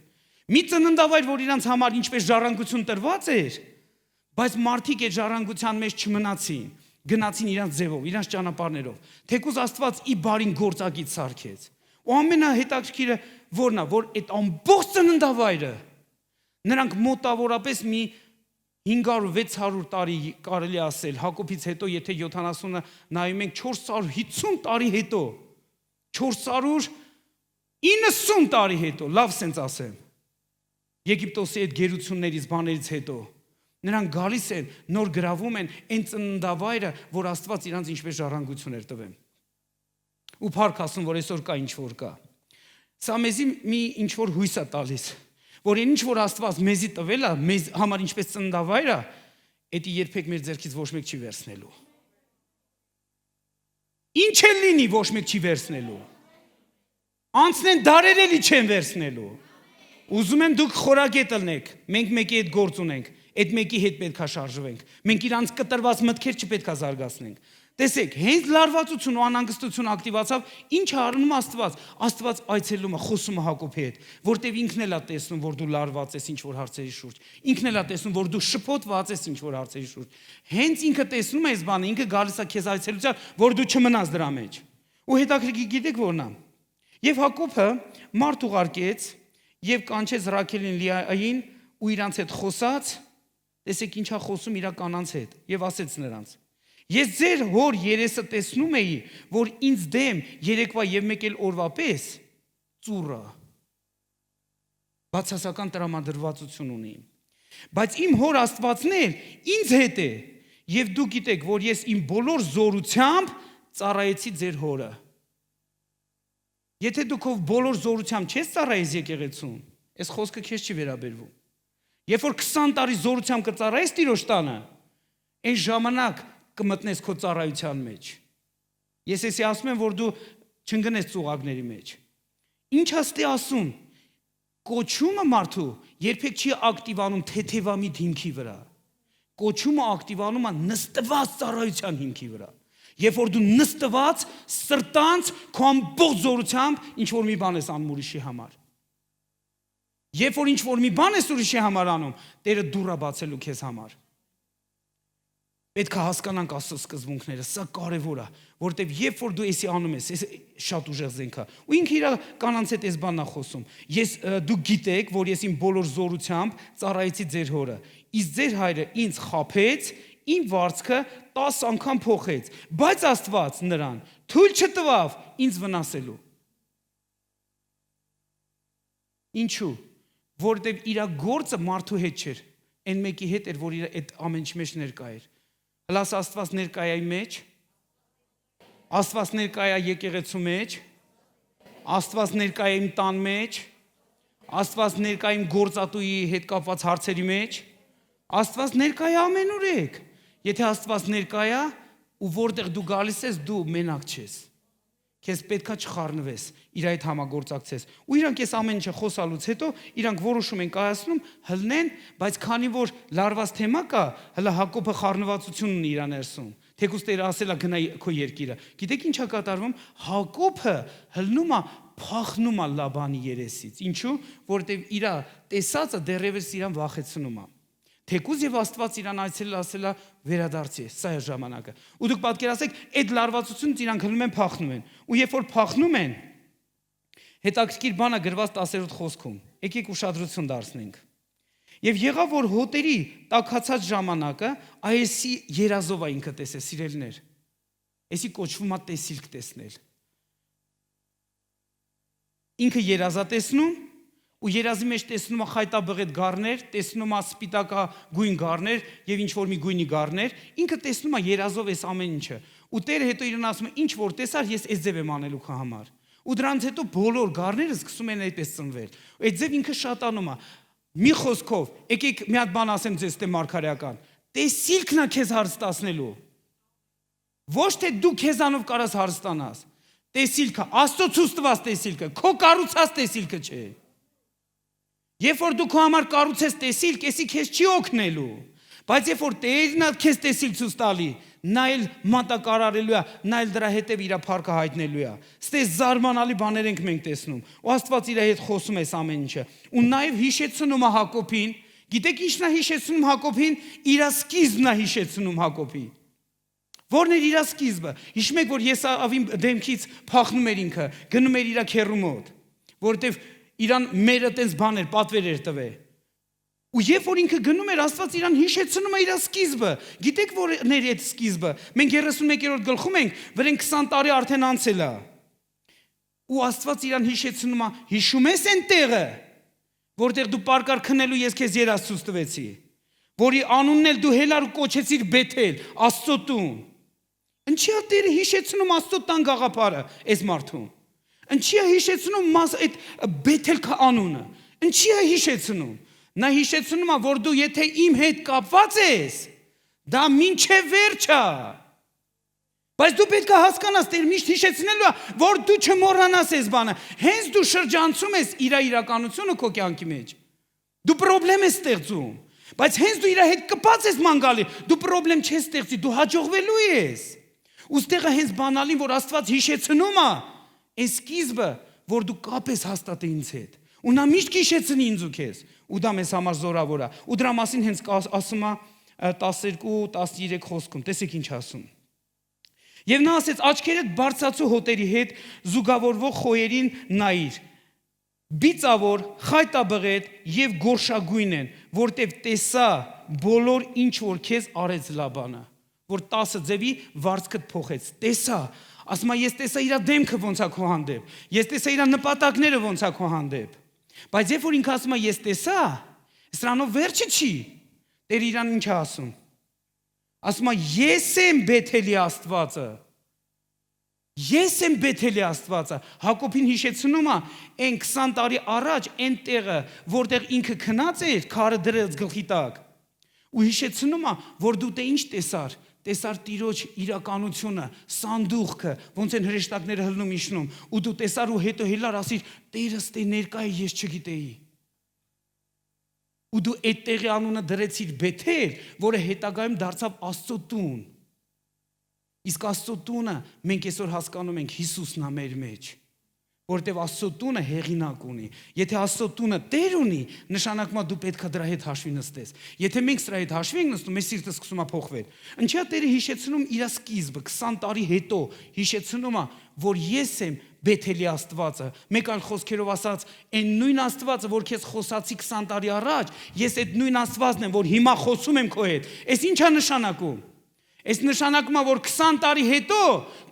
Մի ծննդավայր, որ իրանց համար ինչպես ժառանգություն տրված էր, բայց մարդիկ այդ ժառանգության մեջ չմնացին, գնացին իրանց ձևով, իրանց ճանապարհներով։ Թեկուզ Աստված ի բարին գործակից սարքեց։ Ու ամենահետաքրքիրը որն է, որ այդ ամբողջ ծննդավայրը նրանք մոտավորապես մի 500-600 տարի կարելի ասել, Հակոբից հետո, եթե 70-ը նայում ենք 450 տարի հետո, 490 տարի հետո, լավ սենց ասեմ, Եգիպտոսի այդ գերություններից, բաներից հետո, նրանք գալիս են, նոր գրավում են այն ծննդավայրը, որ Աստված իրանց ինչպես ժառանգություն էր տվեմ։ Ու փառք Աստծուն, որ այսօր կա ինչ-որ կա։ Սա մեզի մի ինչ-որ հույս է տալիս, որ ինչ որ Աստված մեզի տվել է, մեզ համար ինչպես ծննդավայր է, դա երբեք մեր ձեռքից ոչ մեկ չի վերցնելու։ Ինչ էլ լինի, ոչ մեկ չի վերցնելու։ Անցնեն դարեր էլի չեն վերցնելու։ Ուզում եմ դուք խորագետ ըլնեք, մենք մեկի հետ գործ ունենք, այդ մեկի հետ պետք է շարժվենք։ Մենք իրանց կտրված մտքեր չպետք է զարգացնենք։ Տեսեք, հենց լարվածություն ու անհանգստություն ակտիվացավ, ինչ արնում Աստված։ Աստված այցելում է, խոսում է Հակոբի հետ, որտեվ ինքն էլ է տեսնում, որ դու լարված ես ինչ-որ հարցերի շուրջ։ Ինքն էլ է տեսնում, որ դու շփոթված ես ինչ-որ հարցերի շուրջ։ Հենց ինքը տեսնում է այս բանը, ինքը գալիս է քեզ այցելության, որ դու չմնաս դրա մեջ։ Ու հետաքրքիր գիտեք որն է։ Եվ Հակոբը մարդ ուղարկեց եւ կանչեց Ռաքելին Լիային ու իրանց հետ խոսաց, տեսեք ինչա խոսում իր կանանց հետ եւ ասեց նրանց. Ես ձեր հոր երեսը տեսնում էի, որ ինձ դեմ երեկվա եւ մեկ էլ օրվա պես ծուռը բացասական տրամադրվածություն ունի։ Բայց իմ հոր Աստվածն էլ ինձ հետ է եւ դու գիտեք, որ ես իմ բոլոր զորությամբ ծառայեցի ձեր հորը։ Եթե դու քո բոլոր զորությամբ չես ծառայես եկեղեցուն, այս խոսքը քեզ չի վերաբերվում։ Երբ որ 20 տարի զորությամբ կծառայես Տիրոջ տանը, այն ժամանակ կմտնես քո ծառայության մեջ։ Ես էսի ասում եմ, որ դու չընկնես ծուղակների մեջ։ Ինչ աստի ասում, կոչումը մարդու երբեք չի ակտիվանում թեթևամիտ հիմքի վրա։ Կոչումը ակտիվանում է նստված ծառայության հիմքի վրա։ Երբ որ դու նստված սրտանց քո ամբողջ զորությամբ ինչ որ մի բան ես անում ուրիշի համար։ Երբ որ ինչ որ մի բան ես ուրիշի համար անում, Տերը դուռ է բացելու քեզ համար։ Պետք է հասկանանք Աստծո սկզբունքները, սա կարևոր է, որտեվ երբ որ դու էսի անում ես, շատ ուժեղ զենք է։ Ու ինքը իր կանանց հետ էս բանն է խոսում։ Դու գիտեք, որ ես իմ բոլոր զորությամբ ծառայեցի ձեր հորը։ Իսկ ձեր հայրը ինձ խաբեց, իմ վարձքը 10 անգամ փոխեց, բայց Աստված նրան թույլ չտվավ ինձ վնասելու։ Ինչու՞։ Որտեվ իր գործը մարդու հետ չէր, այն մեկի հետ էր, որ իր այդ ամեն ինչ մեջ ներկա էր։ Հլաս Աստված ներկա է մեջ, Աստված ներկա է եկեղեցու մեջ, Աստված ներկա է իմ տան մեջ, Աստված ներկա է իմ գործատուի հետ կապված հարցերի մեջ, Աստված ներկա է ամենուրեք։ Եթե Աստված ներկա է ու որտեղ դու գալիս ես, դու մենակ չես։ Քեզ պետքա չխառնվես, իր հետ համագործակցես։ Ու իրանք այս ամեն ինչը խոսալուց հետո իրանք որոշում են կայացնում հլնեն, բայց քանի որ լարված թեմա կա, հլա Հակոբը խառնվածություն ունի իր ներսում։ Թեկուզ Տերը ասել է գնա քո երկիրը։ Գիտեք ինչա կատարվում։ Հակոբը հլնում է, փախնում է Լաբանի երեսից։ Ինչու՞, որովհետև իր տեսածը դեռևս իրան վախեցնում է։ Թեկուզ եւ Աստված իրան այցելել ասել է վերադարձի, սա է ժամանակը։ Ու դուք պատկերացեք, այդ լարվածությունից իրանք հլնում են, փախնում են։ Ու երբ որ փախնում են, հետաքրքիր բան է գրված 10-րդ խոսքում։ Եկեք ուշադրություն դարձնենք։ Եվ եղավ որ հոտերի տաքացած ժամանակը այսի երազով է ինքը տեսել, սիրելիներ։ Այսի կոչվում է տեսիլք տեսնել։ Ինքը երազա տեսնում ու երազի մեջ տեսնում է խայտաբղետ գառներ, տեսնում է սպիտակա գույն գառներ եւ ինչ որ մի գույնի գառներ, ինքը տեսնում է երազով այս ամեն ինչը։ Ու Տերը հետո իրեն ասում է. «Ինչ որ տեսար, ես այս ձև եմ անելու քո համար»։ Ու դրանից հետո բոլոր գառները սկսում են այդպես ծնվել։ Այդ ձև ինքը շատանում է։ Մի խոսքով, եկեք մի հատ բան ասեմ ձեզ դե մարգարեական։ Տեսիլքն է քեզ հարստացնելու։ Ոչ թե դու քեզանով կարաս հարստանաս։ Տեսիլքը, Աստծո ցույց տված տեսիլքը, քո կառուցած տեսիլքը չէ։ Երբ որ դու քո համար կառուցես տեսիլք, էսի քեզ չի օգնելու։ Բայց երբ որ Տերն է քեզ տեսիլք ցույց տալի, նա էլ մատակարարելու է, նա էլ դրա հետև իր փառքը հայտնելու է։ Ստես զարմանալի բաներ ենք մենք տեսնում։ Ու Աստված իր հետ խոսում է ամեն ինչը։ Ու նաև հիշեցնում է Հակոբին, գիտեք ինչն է հիշեցնում Հակոբին, իր սկիզբն է հիշեցնում Հակոբին։ Որն էր իր սկիզբը։ Հիշում եք, որ Եսավի դեմքից փախնում էր ինքը, գնում էր իր քեռու մոտ, որովհետև իրան մերը տես բաներ, պատվեր էր տվել։ Ու երբ որ ինքը գնում էր, Աստված իրան հիշեցնում է իր սկիզբը։ Գիտեք որն էր այդ սկիզբը։ Մենք 31-րդ գլխում ենք, վրան 20 տարի արդեն անցել է։ Ու Աստված իրան հիշեցնում է, հիշում ես այն տեղը, որտեղ դու պարկար քնելու ես քեզ երազ ցույց տվեցի, որի անունն էլ դու հելար ու կոչեցիր Բեթել, Աստծո տուն։ Ինչի՞ է Տերը հիշեցնում Աստծո տան գաղափարը այս մարդուն։ Ինչի՞ է հիշեցնում այդ Բեթել անունը։ Ինչի՞ է հիշեցնում։ Նա հիշեցնում է, որ դու եթե իմ հետ կապված ես, դա մինչև վերջ է։ Բայց դու պետք է հասկանաս, Տերը միշտ հիշեցնելու է, որ դու չմոռանաս այս բանը։ Հենց դու շրջանցում ես իր իրականությունը քո կյանքի մեջ։ Դու խնդրեմ ես ստեղծում։ Բայց հենց դու իր հետ կապած ես ման գալի, դու խնդրեմ չես ստեղծի, դու հաջողվելու ես։ Ոստեղը հենց բանալին, որ Աստված հիշեցնում է, այն սկիզբը, որ դու կապես հաստատե ինձ հետ։ Ու նա միշտ հիշեցնի ինձ ու քեզ։ Ու դա մեզ համար զորավոր է։ Ու դրա մասին հենց ասում է 12-13 խոսքում։ Տեսեք ինչ ասում։ Եվ նա ասեց. աչքերդ բարձրացու հոտերի հետ զուգավորվող խոյերին նայիր։ Բիծավոր, խայտաբղետ եւ գորշագույն են, որտեվ տեսա բոլոր ինչ որ քեզ արեց Լաբանը, որ 10 ձևի վարձքդ փոխեց։ Տեսա, ասում է ես տեսա իր դեմքը ոնց է քո հանդեպ, ես տեսա իր նպատակները ոնց է քո հանդեպ։ Բայց երբ որ ինքը ասում է ես տեսա, սրանով վերջը չի։ Տեր իրան ինչ է ասում։ Ասում է ես եմ Բեթելի Աստվածը։ Ես եմ Բեթելի Աստվածը։ Հակոբին հիշեցնում է այն 20 տարի առաջ այն տեղը, որտեղ ինքը քնած էր, քարը դրած գլխի տակ։ Ու հիշեցնում է, որ դու դե ինչ տեսար։ Տեսար Տիրոջ իրականությունը, սանդուղքը, ոնց են հրեշտակները հլնում իջնում, ու դու տեսար ու հետո հելար ասիր, Տերը ստե ներկա է, ես չգիտեի։ Ու դու այդ տեղի անունը դրեցիր Բեթել, որը հետագայում դարձավ Աստծո տուն։ Իսկ Աստծո տունը մենք այսօր հասկանում ենք Հիսուսն է մեր մեջ, որտեղ Աստծո տունը հեղինակ ունի։ Եթե Աստծո տունը Տեր ունի, նշանակում է դու պետք է դրա հետ հաշվի նստես։ Եթե մենք սրա հետ հաշվի ենք նստում, մեր սիրտը սկսում է փոխվել։ Ինչի՞ է Տերը հիշեցնում իր սկիզբը 20 տարի հետո, հիշեցնում է, որ ես եմ Բեթելի Աստվածը։ Մեկ այլ խոսքերով ասած, այն նույն Աստվածը, որ քեզ խոսացի 20 տարի առաջ, ես այդ նույն Աստվածն եմ, որ հիմա խոսում եմ քո հետ։ Այս ի՞նչ է նշանակում։ Այս նշանակում է, որ 20 տարի հետո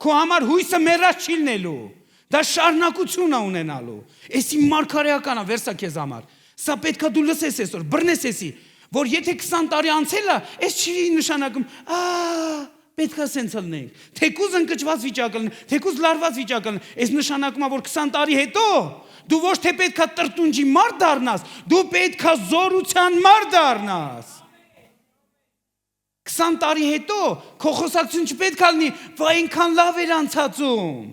քո համար հույսը մեռած չի լինելու։ Դա շարունակություն է ունենալու։ Էսի մարգարեական է, վերսա քեզ համար։ Սա պետքա դու լսես այսօր, բռնես էսի, որ եթե 20 տարի անցել է, այս չի նշանակում, պետքա սենց լնենք։ Թեկուզ ընկճված վիճակ լինի, թեկուզ լարված վիճակ լինի, այս նշանակում է, որ 20 տարի հետո դու ոչ թե պետքա տրտունջի մարդ դառնաս, դու պետքա զորության մարդ դառնաս։ 20 տարի հետո քո խոսակցությունը չպետք է լինի, վայ այնքան լավ էր անցածում։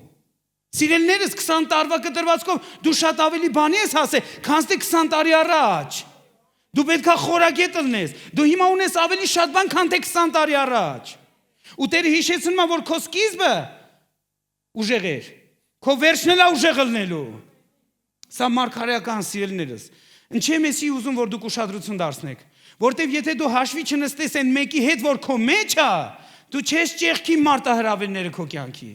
Սիրելիներս 20 տարվա կտրվածքով դու շատ ավելի բանի ես հասել, քան թե 20 տարի առաջ։ Դու պետք է խորագետ լինես։ Դու հիմա ունես ավելի շատ բան, քան թե 20 տարի առաջ։ Ու Տերը հիշեցնում է, որ քո սկիզբը ուժեղ էր։ Քո վերջն էլ է ուժեղ լինելու։ Սա մարգարեական սիրելիներս։ Ինչի՞ եմ էսի ուզում, որ դուք ուշադրություն դարձնեք։ Որտեվ եթե դու հաշվի չնստես այն մեկի հետ, որ քո մեջ է, դու չես ճեղքի մարտահրավերները քո կյանքի։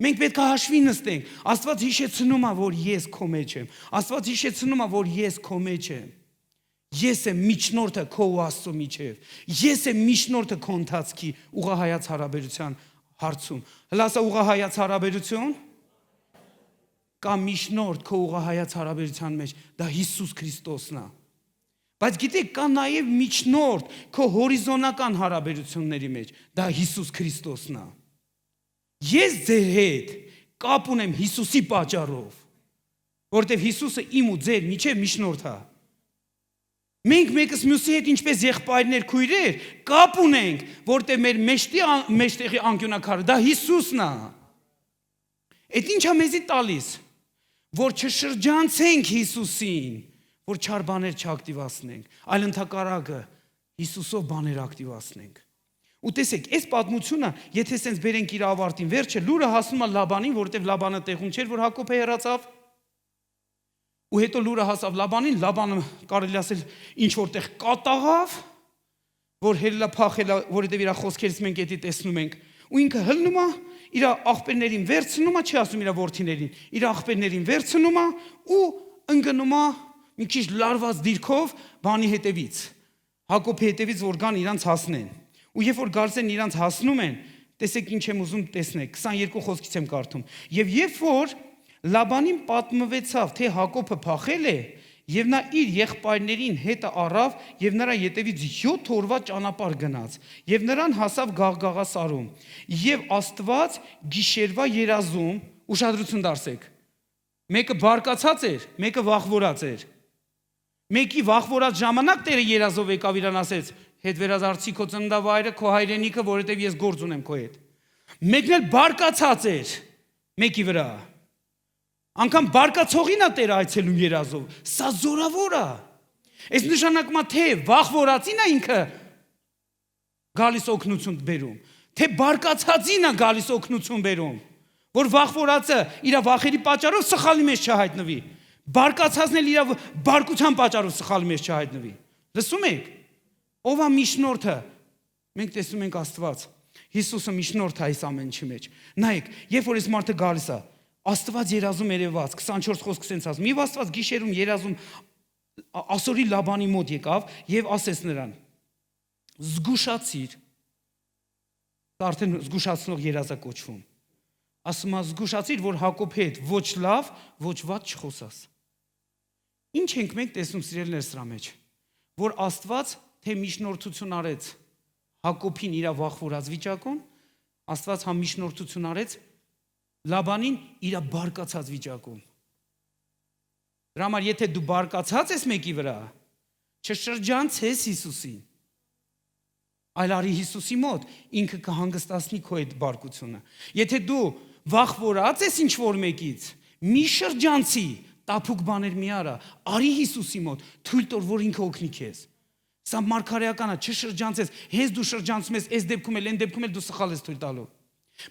Մենք պետք է հաշվի նստենք։ Աստված հիշեցնում է, որ ես քո մեջ եմ։ Աստված հիշեցնում է, որ ես քո մեջ եմ։ Ես եմ միջնորդը քո ու Աստծո միջև։ Ես եմ միջնորդը քո ընթացքի ուղղահայաց հարաբերության հարցում։ Հլա ասա ուղղահայաց հարաբերություն կամ միջնորդ քո ուղղահայաց հարաբերության մեջ, դա Հիսուս Քրիստոսն է։ Բայց գիտեք, կա նաև միջնորդ քո հորիզոնական հարաբերությունների մեջ, դա Հիսուս Քրիստոսն է։ Ես ձեր հետ կապ ունեմ Հիսուսի պատճառով, որտեղ Հիսուսը իմ ու ձեր միջև միջնորդ է։ Մենք մեկս մյուսի հետ ինչպես եղբայրներ, քույրեր, կապ ունենք, որտեղ մեր մեջտեղի անկյունակարը դա Հիսուսն է։ Այդ ինչա մեզի տալիս, որ չշրջանցենք Հիսուսին, որ չար բաներ չակտիվացնենք, այլ ընդհակառակը Հիսուսով բաներ ակտիվացնենք։ Ու տեսեք, այս պատմությունը, եթե սենց բերենք իր ավարտին վերջը, լուրը հասնում է Լաբանին, որովհետև Լաբանը տեղում չէր, որ Հակոբը հեռացավ։ Ու հետո լուրը հասավ Լաբանին, Լաբանը կարելի ասել ինչ որտեղ կատաղավ, որ հելա փախելա, որովհետև իր խոսքերից մենք էդի տեսնում ենք։ Ու ինքը հլնում է, իր աղբերներին վերցնում է, չի ասում իր որդիներին, իր աղբերներին վերցնում է ու ընկնում է մի քիչ լարված դիրքով բանի հետևից։ Հակոբի հետևից որ գան իրանց հասնեն։ Ու երբ որ գալսեն իրանց հասնում են, տեսեք ինչ եմ ուզում տեսնեք, 22 խոսքից եմ կարդում։ Եվ երբ որ Լաբանին պատմվեցավ, թե Հակոբը փախել է, եւ նա իր եղբայրներին հետը առավ եւ նրա ետևից 7 օրվա ճանապարհ գնաց եւ նրան հասավ Գաղգաղասարում եւ Աստված գիշերվա երազում, ուշադրություն դարձեք, մեկը բարկացած էր, մեկը վախվորած էր։ Մեկի վախվորած ժամանակ Տերը երազով եկավ իրան ասեց. հետ վերադարձի քո ծննդավայրը, քո հայրենիքը, որովհետև ես գործ ունեմ քո հետ։ Մեկն էլ բարկացած էր մեկի վրա։ Անկամ բարկացողին է Տերը այցելում երազով։ Սա զորավոր է։ Այս նշանակում է թե վախվորածին է ինքը գալիս օգնություն բերում, թե բարկացածին է գալիս օգնություն բերում, որ վախվորածը իր վախերի պատճառով սխալի մեջ չհայտնվի, բարկացածն էլ իր բարկության պատճառով սխալի մեջ չհայտնվի։ Լսում եք, ով է միջնորդը։ Մենք տեսնում ենք Աստված, Հիսուսը միջնորդը այս ամենի մեջ։ Նայեք, երբ որ այս մարդը գալիս է, Աստված երազում երևաց, 24 խոսք սենց ասում, եւ Աստված գիշերում երազում ասորի Լաբանի մոտ եկավ եւ ասեց նրան. զգուշացիր, արդեն զգուշացնող երազա կոչվում։ Ասում է զգուշացիր, որ Հակոբի հետ ոչ լավ, ոչ վատ չխոսաս։ Ինչ ենք մենք տեսնում սիրելիներ սրա մեջ, որ Աստված թե միջնորդություն արեց Հակոբին իր վախվորած վիճակում, Աստված հա միջնորդություն արեց Լաբանին իր բարկացած վիճակում։ Դրա համար եթե դու բարկացած ես մեկի վրա, չշրջանցես Հիսուսին, այլ արի Հիսուսի մոտ, ինքը կհանգստացնի քո այդ բարկությունը։ Եթե դու վախվորած ես ինչ-որ մեկից, մի շրջանցի, տափուկ բաներ մի արա, արի Հիսուսի մոտ, թույլ տոր, որ ինքը օգնի քեզ։ Սա մարգարեական է, չշրջանցես, հենց դու շրջանցում ես, այս դեպքում էլ, այն դեպքում էլ դու սխալ ես թույլ տալու։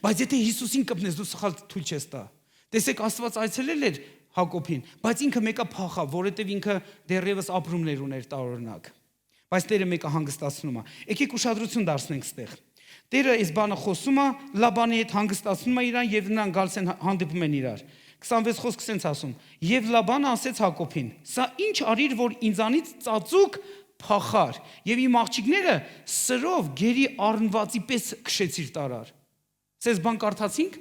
Բայց եթե Հիսուսին կպնես, դու սխալ թույլ չես տա։ Տեսեք, Աստված այցելել էր Հակոբին, բայց ինքը մեկը փախավ, որովհետև ինքը դեռևս ապրումներ ուներ տարօրինակ։ Բայց Տերը մեկը հանգստացնում է։ Եկեք ուշադրություն դարձնենք ստեղ։ Տերը այս բանը խոսում է, Լաբանի հետ հանգստացնում է իրան եւ նրանք գալիս են հանդիպում են իրար։ 26 խոսք սենց ասում. Եվ Լաբանը ասեց Հակոբին. Սա ինչ արիր, որ ինձանից ծածուկ փախար, եւ իմ աղջիկները սրով գերի առնվածի պես քշեցիր տարար։ Սես բան կարդացինք։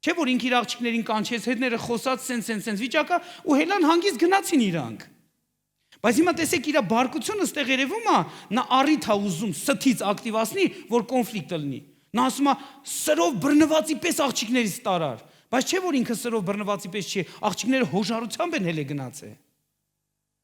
Չէ՞ որ ինք իր աղջիկներին կանչեց, հետները խոսած սենց վիճակա ու հելան հանգիստ գնացին իրանք։ Բայց հիմա տեսեք իր բարկությունը ստեղ երևում է, նա առիթ է ուզում ստից ակտիվացնի, որ կոնֆլիկտ լինի։ Նա ասում է սրով բռնվածի պես աղջիկներից տարար, բայց չէ՞ որ ինքը սրով բռնվածի պես չի, աղջիկները հոժարությամբ են հելե գնացել։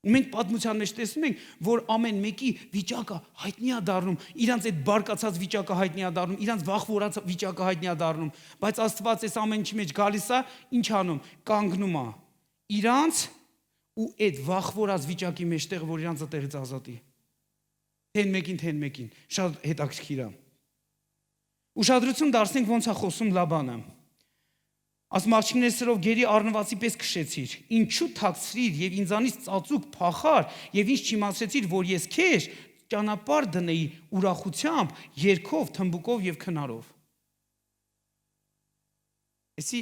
Մենք պատմության մեջ տեսնում ենք, որ ամեն մեկի վիճակը հայտնի է դառնում, իրանց այդ բարկացած վիճակը հայտնի է դառնում, իրանց վախվորած վիճակը հայտնի է դառնում, բայց Աստված այս ամենի մեջ գալիս է, ինչ անում, կանգնում է իրանց ու այդ վախվորած վիճակի մեջտեղ, որ իրանց այդտեղից ազատի։ Թեն մեկին, շատ հետաքրքիր է։ Ուշադրություն դարձնենք ոնց է խոսում Լաբանը։ Ասում աղջիկներ սրով գերի առնվածի պես քշեցիր, ինչու թաքցրիր եւ ինձանից ծածուկ փախար եւ ինչ չիմացրեցիր, որ ես քեզ ճանապարհ դնեի ուրախությամբ, երգով, թմբուկով եւ քնարով։ Էսի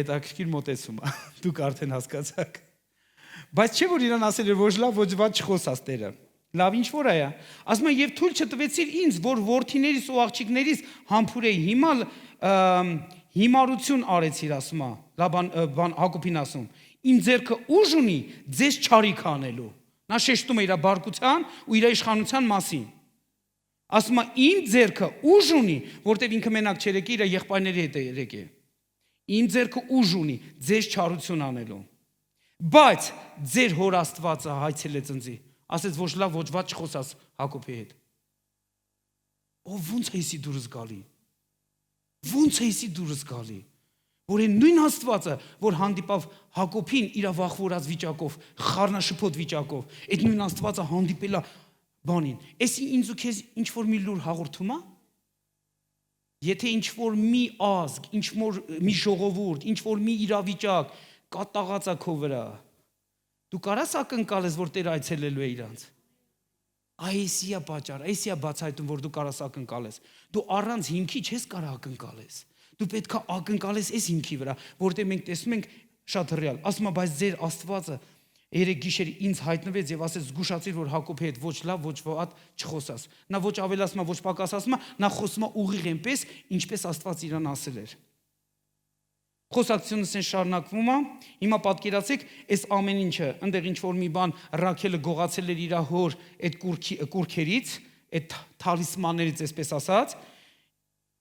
հետաքրքիր մոտեցում է, դուք արդեն հասկացաք։ Բայց չէ որ իրան ասել էր ոչ լավ, ոչ վատ չխոսաս Տերը։ Լավ ինչ որ է, ասում է եւ թույլ չտվեցիր ինձ, որ որդիներիս ու աղջիկներիս համբուրեի, հիմա հիմարություն արեցիր, ասում է, Լաբան Հակոբին ասում, իմ ձեռքը ուժ ունի ձեզ չարիք անելու։ Նա շեշտում է իր բարկության ու իր իշխանության մասին։ Ասում է իմ ձեռքը ուժ ունի, որտեվ ինքը մենակ չէր եկել, իր եղբայրների հետ էր եկել։ Իմ ձեռքը ուժ ունի ձեզ չարություն անելու։ Բայց ձեր հոր Աստվածը հայցելեց ինձ, ասեց ոչ լավ, ոչ վատ չխոսաս Հակոբի հետ։ Ով ոնց է իսի դուրս գալի։ Ոնց է իսի դուրս գալի, որ այն նույն Աստվածը, որ հանդիպավ Հակոբին իր վախվորած վիճակով, խառնաշփոթ վիճակով, այդ նույն Աստվածը հանդիպել է բանին։ Էսի ինձ ու քեզ ինչ որ մի լուր հաղորդում է։ Եթե ինչ որ մի ազգ, ինչ որ մի ժողովուրդ, ինչ որ մի իրավիճակ կատաղած է քո վրա, դու կարաս ակնկալես, որ Տերը այցելելու է իրանց։ Այսի է պատճառը, այսի է բացայտում, որ դու կարաս ակնկալես։ Դու առանց հիմքի չես կարող ակնկալես։ Դու պետք է ակնկալես այս հիմքի վրա, որտեղ մենք տեսնում ենք շատ հռյալ։ Ասում է, բայց ձեր Աստվածը երեք գիշեր ինձ հայտնվեց եւ ասեց զգուշացիր, որ Հակոբի հետ ոչ լավ, ոչ վատ չխոսաս։ Նա ոչ ավելացում է, ոչ պակասացում է, նա խոսում է ուղիղ այնպես, ինչպես Աստված իրան ասել էր։ Խոսակցությունը սեն շարունակվում է, հիմա պատկերացեք, այս ամեն ինչը, այնտեղ ինչ որ մի բան Ռաքելը գողացել էր իր հոր այդ կուրքերից, այդ թալիսմաններից, այսպես ասած,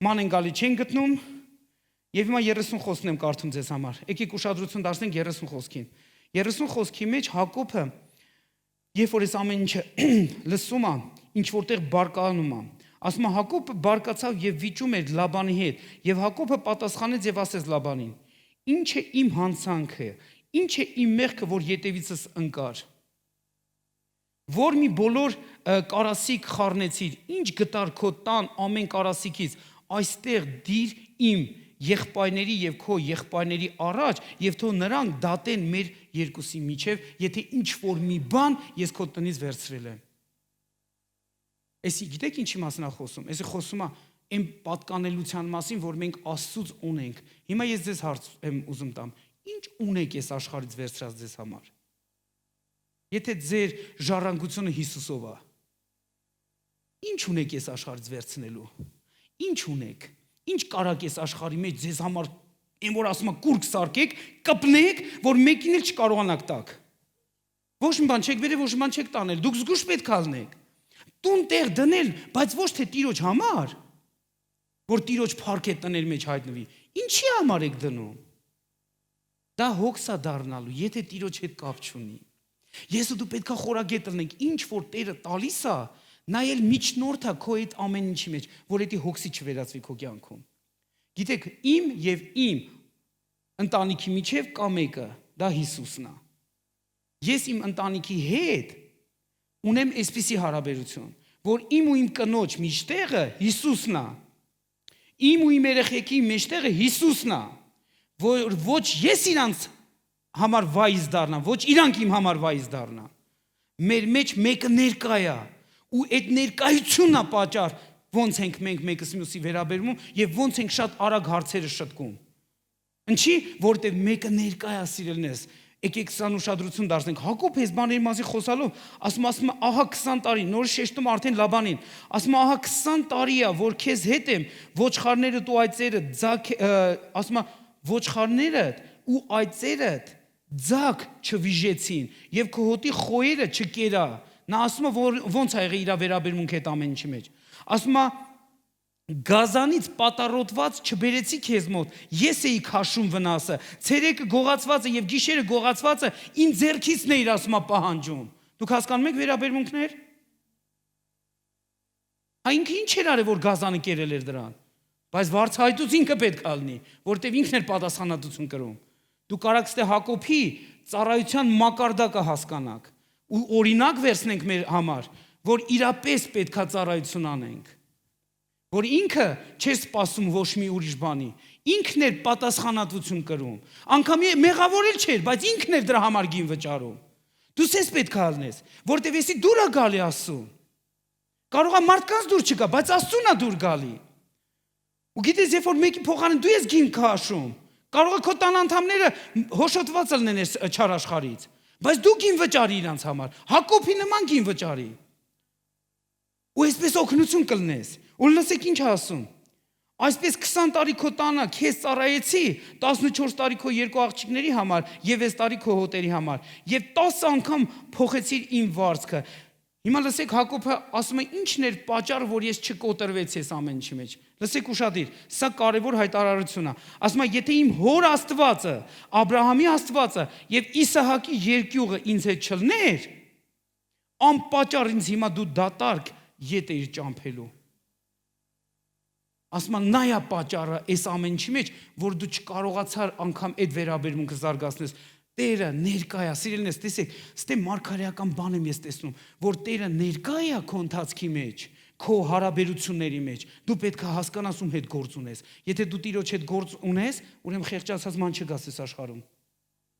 ման են գալի չեն գտնում, եւ հիմա 30 խոսքն եմ կարդում ձեզ համար։ Եկեք ուշադրություն դարձնենք 30 խոսքին։ 30 խոսքի մեջ Հակոբը, երբ որ այս ամեն ինչը լսում է, ինչ որտեղ բարկանում է, ասում է Հակոբը բարկացավ եւ վիճում էր Լաբանի հետ, եւ Հակոբը պատասխանեց եւ ասեց Լաբանին. Ինչ է իմ հանցանքը, ինչ է իմ մեղքը, որ ետևիցս ընկար։ որ մի բոլոր կարասիք խառնեցիր, ինչ գտար քո տան ամեն կարասիքից, այստեղ դիր իմ եղբայրների եւ քո եղբայրների առաջ եւ թող նրանք դատեն մեր երկուսի միջև, եթե ինչ որ մի բան ես քո տնից վերցրել եմ։ Էսի գիտեք ինչի մասին է խոսում։ Էսի խոսում է այն պատկանելության մասին, որ մենք Աստծուց ունենք։ Հիմա ես ձեզ հարց եմ ուզում տամ. ինչ ունեք ես աշխարհից վերցրած ձեզ համար։ Եթե ձեր ժառանգությունը Հիսուսով է, ինչ ունեք ես աշխարհից վերցնելու։ Ինչ ունեք։ Ինչ կարաք ես աշխարհի մեջ ձեզ համար այն որ ասում է կուրկ սարքեք, կպնեք, որ մեկին էլ չկարողանաք տակ։ Ոչ մի բան չեք վերել, ոչ մի բան չեք տանել։ Դուք զգուշ պետք է լինեք։ Տուն տեղ դնել, բայց ոչ թե Տիրոջ համար, որ Տիրոջ փառք է տներ մեջ հայտնվի։ Ինչի համար եք դնում։ Դա հոգսա դառնալու, եթե Տիրոջ հետ կապ չունի։ Ես ու դու պետքա խորագետ լինենք, ինչ որ Տերը տալիս է, նա էլ միջնորդ է քո այդ ամեն ինչի մեջ, որ դա հոգսի չվերածվի քո կյանքում։ Գիտեք, իմ եւ իմ ընտանիքի միջև կա մեկը, դա Հիսուսն է։ Ես իմ ընտանիքի հետ ունեմ այսպիսի հարաբերություն, որ իմ ու իմ կնոջ միջտեղը Հիսուսն է։ Իմ ու իմ երեխեքի մեջտեղը Հիսուսն է, որ ոչ ես իրանց համար վայից դառնամ, ոչ իրանք իմ համար վայից դառնան։ Մեր մեջ մեկը ներկա է, ու այդ ներկայությունն է պատճառ, ոնց ենք մենք մեկս մյուսի վերաբերվում եւ ոնց ենք շատ արագ հարցերը շտկում։ Ինչի, որտեղ մեկը ներկա է սիրելնես։ Եկեք սան ուշադրություն դարձնենք։ Հակոբ այս բաների մասին խոսալով, ասում է, ահա 20 տարի, նոր շեշտում արդեն Լաբանին, ասում է, ահա 20 տարի է, որ քեզ հետ եմ, ոչխարներդ ու այծերը ձակ, ասում է, ոչխարներդ ու այծերդ ձակ չվիժեցին եւ քո հոտի խոյերը չկերա։ Նա ասում է, որ ոնց է եղել իր վերաբերմունքը այդ ամեն ինչի մեջ։ Ասում է, գազանից պատառոտված չբերեցի քեզ մոտ, ես էի քաշում վնասը, ցերեկը գողացվածը եւ գիշերը գողացվածը իմ ձեռքիցն էիր, ասում է, պահանջում։ Դուք հասկանում եք վերաբերմունքներ։ Այնքը ինչ էր արել, որ գազանը կերել էր դրան։ Բայց վարձահայտուց ինքը պետք է լինի, որտեվ ինքն էր պատասխանատվություն կրում։ Դու կարաք ստե Հակոբի ծառայության մակարդակը հասկանաք ու օրինակ վերցնենք մեր համար, որ իրապես պետքա ծառայություն անենք։ Որ ինքը չէր սպասում ոչ մի ուրիշ բանի, ինքն էր պատասխանատվություն կրում։ Անկամ մեղավոր էլ չէր, բայց ինքն էր դրա համար գին վճարում։ Դու սես պետք է ալնես, որտեվ եսի դուր է գալի Աստծուն։ Կարող է մարդկանց դուր չգա, բայց Աստծուն է դուր գալի։ Ու գիտես, երբ որ մեկի փոխարեն դու ես գին քաշում, կարող է քո տան անդամները հոշոտված լինեն չար աշխարհից, բայց դու գին վճարի իրանց համար, Հակոբի նման գին վճարի։ Ու այսպես օգնություն կլնես։ Ու լսեք ինչ ասում։ Այսպես 20 տարի քո տանը քեզ ծառայեցի, 14 տարի քո երկու աղջիկների համար եւ 6 տարի քո հոտերի համար, եւ 10 անգամ փոխեցիր իմ վարձքը։ Հիմա լսեք Հակոբը ասում է ինչն էր պատճառը, որ ես չկոտրվեցի այս ամեն ինչի մեջ։ Լսեք ուշադիր, սա կարևոր հայտարարություն է։ Ասում է, եթե իմ հոր Աստվածը, Աբրահամի Աստվածը եւ Իսահակի երկյուղը ինձ հետ չլներ, անպատճառ ինձ հիմա դու դատարկ ետ էիր ճամփելու։ Ասում է, նա է պատճառը այս ամեն ինչի մեջ, որ դու չկարողացար անգամ այդ վերաբերմունքը զարգացնես։ Տերը ներկա է, սիրելիներս, տեսեք, ստե մարգարեական բան եմ ես տեսնում, որ Տերը ներկա է քո ընթացքի մեջ, քո հարաբերությունների մեջ։ Դու պետք է հասկանաս ում հետ գործ ունես։ Եթե դու Տիրոջ հետ գործ ունես, ուրեմն խեղճացած ման չգաս այս աշխարհում։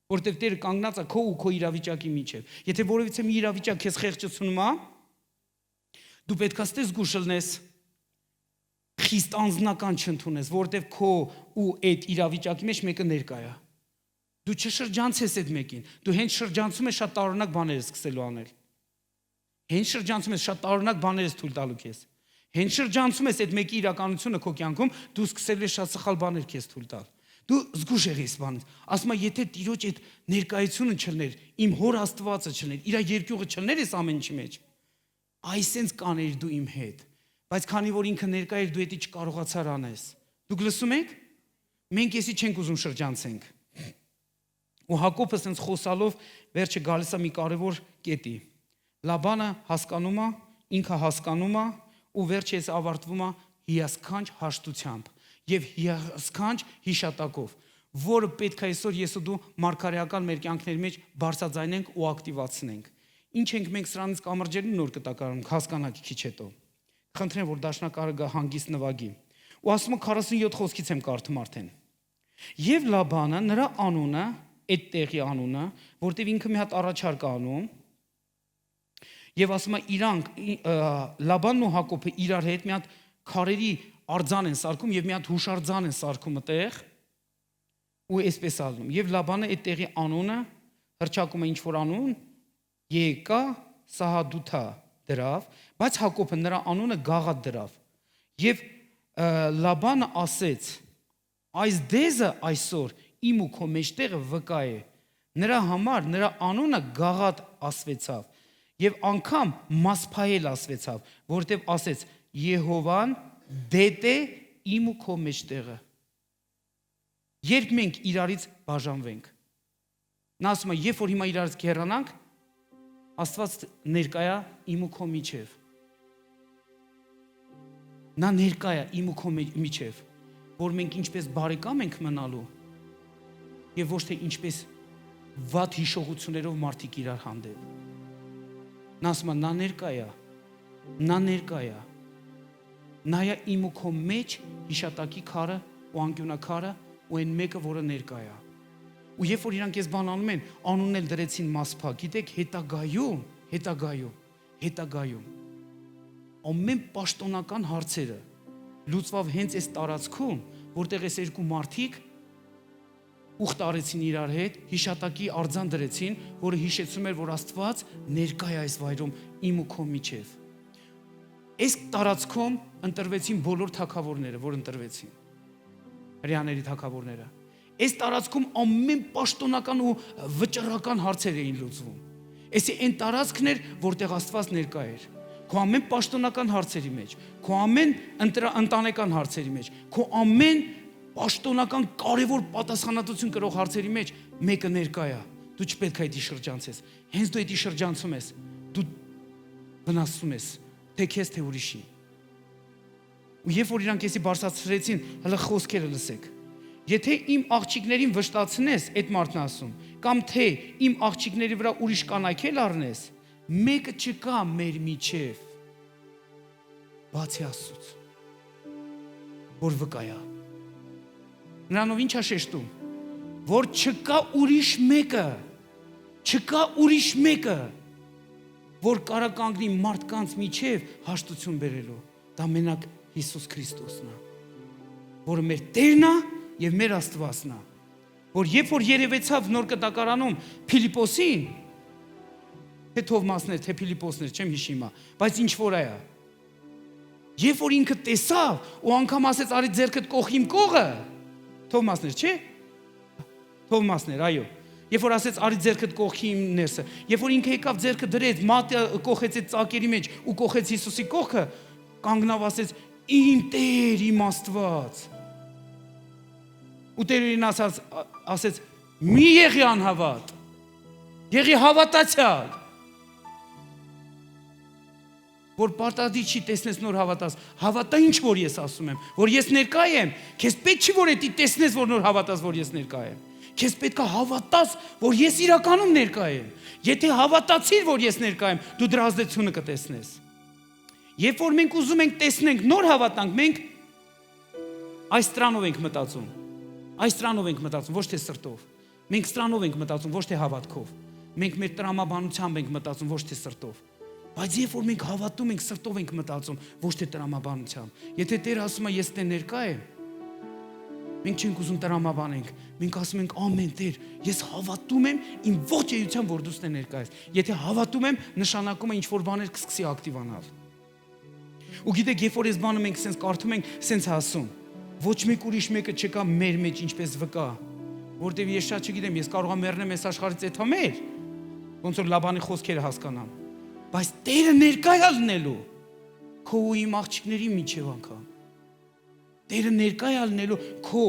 Որտեղ Տերը կանգնած է քո ու քո իրավիճակի միջև։ Եթե որևիցե մի իրավիճակ քեզ խեղճացնում է, դու պետք է ստե զգուշ լինես, խիստ անձնական չընդունես, որտեղ քո ու այդ իրավիճակի մեջ մեկը ներկա է։ Դու չշրջանցես այդ մեկին, դու հենց շրջանցում ես շատ տարօրինակ բաներ սկսելու անել։ Հենց շրջանցում ես շատ տարօրինակ բաներ թույլ տալու քեզ։ Հենց շրջանցում ես այդ մեկի իրականությունը քո կյանքում, դու սկսելու ես շատ սխալ բաներ քեզ թույլ տալ։ Դու զգուշ եղես բանից։ Ասում եմ, եթե Տիրոջ այդ ներկայությունը չլներ, իմ հոր Աստվածը չլներ, իր երկյուղը չլներ այս ամեն ինչի մեջ, այսենց կանեիր դու իմ հետ։ Բայց քանի որ ինքը ներկա էր, դու դա չկարողացար անես։ Դուք լսում եք։ Մենք էսի չենք ուզում շրջանցենք։ Ու Հակոբը ասենց խոսալով վերջը գալիս է մի կարևոր կետի։ Լաբանը հասկանում է, ինքը հասկանում է, ու վերջը էս ավարտվում է հիասքանչ հաշտությամբ եւ հիասքանչ հիշատակով, որը պետք է այսօր ես ու դու մարգարեական մեր կյանքների մեջ բարձրաձայնենք ու ակտիվացնենք։ Ինչ ենք մենք սրանից կամրջելու նոր կտակարանում, հասկանաք քիչ հետո։ Խնդրեմ, որ դաշնակարը գա հանգիստ նվագի։ Ու ասում եմ 47 խոսքից եմ կարդում արդեն։ Եվ Լաբանը նրա անունը, այդ տեղի անունը, որտեղ ինքը մի հատ առաջարկ անում, եւ ասում է իրանք Լաբանն ու Հակոբը իրար հետ մի հատ քարերի արձան են սարքում եւ մի հատ հուշարձան են սարքում այդտեղ ու այսպես ալնում։ Եվ Լաբանը այդ տեղի անունը հրճակում է ինչ որ անուն, Եկա Սահադութա դրավ, բայց Հակոբը նրա անունը Գաղադ դրավ։ Եվ Լաբանը ասեց. այս դեզը այսօր իմ ու քո մեջտեղը վկա է։ Նրա համար նրա անունը Գաղադ ասվեցավ եւ անգամ Մասփայել ասվեցավ, որտեւ ասեց Եհովան դետ է իմ ու քո մեջտեղը։ Երբ մենք իրարից բաժանվենք, նա ասում է, երբ որ հիմա իրարից կհեռանանք, Աստված ներկայա իմ ու քո միջև։ Նա ներկայա իմ ու քո միջև, որ մենք ինչպես բարեկամ ենք մնալու եւ ոչ թե ինչպես վատ հիշողություններով մարդիկ իրար հանդեպ։ Նա ասում է, նա ներկայա։ Նայա իմ ու քո մեջ հիշատակի քարը ու անկյունակարը ու այն մեկը, որը ներկայա։ Ու երբ որ իրանք այս բան անում են, անունն էլ դրեցին Մասփա, գիտեք, հետագայում ամեն պաշտոնական հարցերը լուծվավ հենց այս տարածքում, որտեղ այս երկու մարդիկ ուխտ արեցին իրար հետ, հիշատակի արձան դրեցին, որը հիշեցում էր, որ Աստված ներկայ է այս վայրում իմ ու քո միջև։ Այս տարածքում ընտրվեցին բոլոր թագավորները, որ ընտրվեցին, հրեաների թագավորները։ Այս տարածքում ամեն պաշտոնական ու վճռական հարցեր էին լուծվում։ Էսի այն տարածքն էր, որտեղ Աստված ներկա էր։ Քո ամեն պաշտոնական հարցերի մեջ, քո ամեն ընտանեկան հարցերի մեջ, քո ամեն պաշտոնական կարևոր պատասխանատվություն կրող հարցերի մեջ մեկը ներկա է։ Դու չպետք է դի շրջանցես։ Հենց դու դի շրջանցում ես, դու վնասում ես, թե քեզ թե ուրիշի։ Ու երբ որ իրանք էսի բարձրացրեցին, հələ խոսքերը լսեք։ Եթե իմ աղջիկներին վշտացնես, այդ մարդն ասում, կամ թե իմ աղջիկների վրա ուրիշ կանայքել առնես, մեկը չկա մեր միջև, բացի Աստծուց, որ վկայա։ Նրանով ինչ է շեշտում, որ չկա ուրիշ մեկը, որ կարա կանգնի մարդկանց միջև հաշտություն բերելու, դա մենակ Հիսուս Քրիստոսն է, որը մեր Տերն է եւ մեր Աստվածն է, որ երբ որ երևեցավ նոր կտակարանում Փիլիպոսին, թե Թովմասներ, թե Փիլիպոսներ, չեմ հիշի հիմա, բայց ինչ որ է։ Երբ որ ինքը տեսավ ու անգամ ասեց, արի ձեռքդ կողի իմ կողը, Թովմասներ, չէ՞։ Թովմասներ, այո։ Երբ որ ասեց, արի ձեռքդ կողի իմ ներսը, երբ որ ինքը եկավ ձեռքը դրեց, մատը կողեց այդ ծակերի մեջ ու կողեց Հիսուսի կողքը, կանգնավ ասեց, իմ Տեր, իմ Աստված։ Ու Տերին ասեց, մի եղի անհավատ, եղի հավատացյալ, որ պարտադիր չի տեսնես նոր հավատաս, հավատա ինչ որ ես ասում եմ, որ ես ներկա եմ, քեզ պետք չի որ էդի տեսնես, որ նոր հավատաս, որ ես ներկա եմ, քեզ պետք է հավատաս, որ ես իրականում ներկա եմ, եթե հավատացիր, որ ես ներկա եմ, դու դրա ազդեցությունը կտեսնես։ Երբ որ մենք ուզում ենք տեսնենք, նոր հավատանք, մենք այս տրանով ենք մտածում, ոչ թե սրտով։ Մենք սրանով ենք մտածում, ոչ թե հավատքով։ Մենք մեր տրամաբանությամբ ենք մտածում, ոչ թե սրտով։ Բայց երբ որ մենք հավատում ենք, սրտով ենք մտածում, ոչ թե տրամաբանությամբ։ Եթե Տերը ասում է, ես տեն ներկա եմ, մենք չենք ուզում տրամաբանենք։ Մենք ասում ենք, ամեն Տեր, ես հավատում եմ իմ ողջ էությամբ, որ դու ստե ներկա ես։ Եթե հավատում եմ, նշանակում է ինչ որ բաներ կսկսի ակտիվանալ։ Ու գիտեք, երբ որ այս բանը մենք սենց կարդում ենք, սենց ասում, ոչ մեկ ուրիշ մեկը չկա մեր մեջ ինչպես վկա, որտեվ ես շատ չգիտեմ, ես կարող եմ մեռնեմ այս աշխարհից այդ համեր, ոնց որ Լաբանի խոսքերը հասկանամ, բայց Տերը ներկա է լինելու քո ու իմ աղջիկների միջև անգամ։ Տերը ներկա է լինելու քո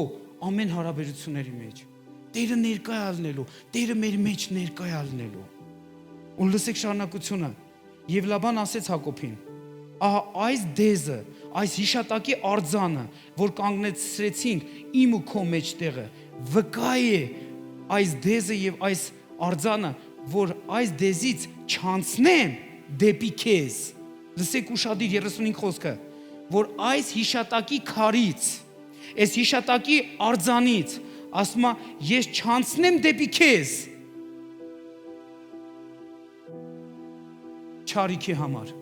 ամեն հարաբերությունների մեջ։ Տերը ներկա է լինելու, Տերը մեր մեջ ներկա է լինելու։ Ու լսեք շարունակությունը։ Եվ Լաբան ասեց Հակոբին. ահա այս դեզը, այս հիշատակի արձանը, որ կանգնեցրեցինք իմ ու քո մեջտեղը, վկա է այս դեզը եւ այս արձանը որ այս դեզից չանցնեմ դեպի քեզ։ Լսեք ուշադիր 35 խոսքը, որ այս հիշատակի քարից, այս հիշատակի արձանից, ասում է, ես չանցնեմ դեպի քեզ։ Չարիքի համար։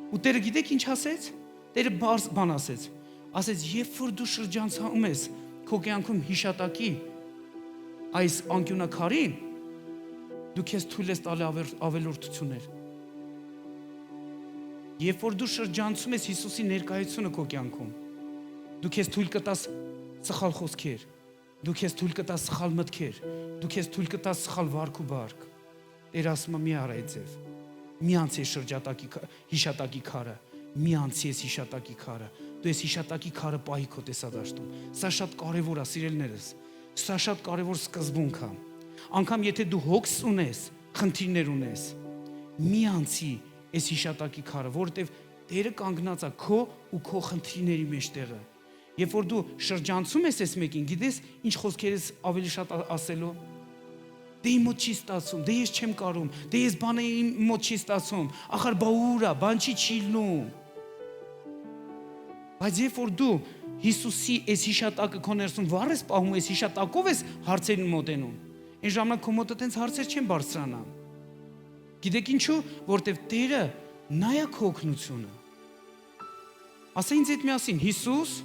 Ու Տերը գիտեք ինչ ասեց։ Տերը բան ասեց։ Ասեց, երբ որ դու շրջանցում ես քո կյանքում հիշատակի այս անկյունակարին, դու քեզ թույլ ես տալի ավելորդություններ։ Երբ որ դու շրջանցում ես Հիսուսի ներկայությունը քո կյանքում, դու քեզ թույլ կտաս սխալ խոսքեր, դու քեզ թույլ կտաս սխալ մտքեր, դու քեզ թույլ կտաս սխալ վարք ու բարք։ Տերը ասում է՝ մի արա այդ ձև։ Մի անցի հիշատակի քարը, մի անցի ես հիշատակի քարը, դու ես հիշատակի քարը պահի քո տեսադաշտում։ Սա շատ կարևոր է, սիրելիներս, սա շատ կարևոր սկզբունք է։ Անկամ եթե դու հոգս ունես, խնդիրներ ունես, մի անցի այս հիշատակի քարը, որովհետև Տերը կանգնած է քո ու քո խնդիրների մեջտեղը։ Երբ որ դու շրջանցում ես այս մեկին, գիտես ինչ խոսքեր ես ավելի շատ ասելու։ Դե իմ մոտ չի ստացում, դե ես չեմ կարում, դե ես բանը իմ մոտ չի ստացում, ախր բա ուր է, բան չի չիլնում։ Բայց երբ որ դու Հիսուսի այս հիշատակը քո ներսում վառ ես պահում, այս հիշատակով ես հարցերին մոտենում, այն ժամանակ քո մոտը տենց հարցեր չեն բարձրանա։ Գիտեք ինչու, որտեվ Տերը նայա քո օգնությունը։ Ասա ինձ հետ միասին, Հիսուս,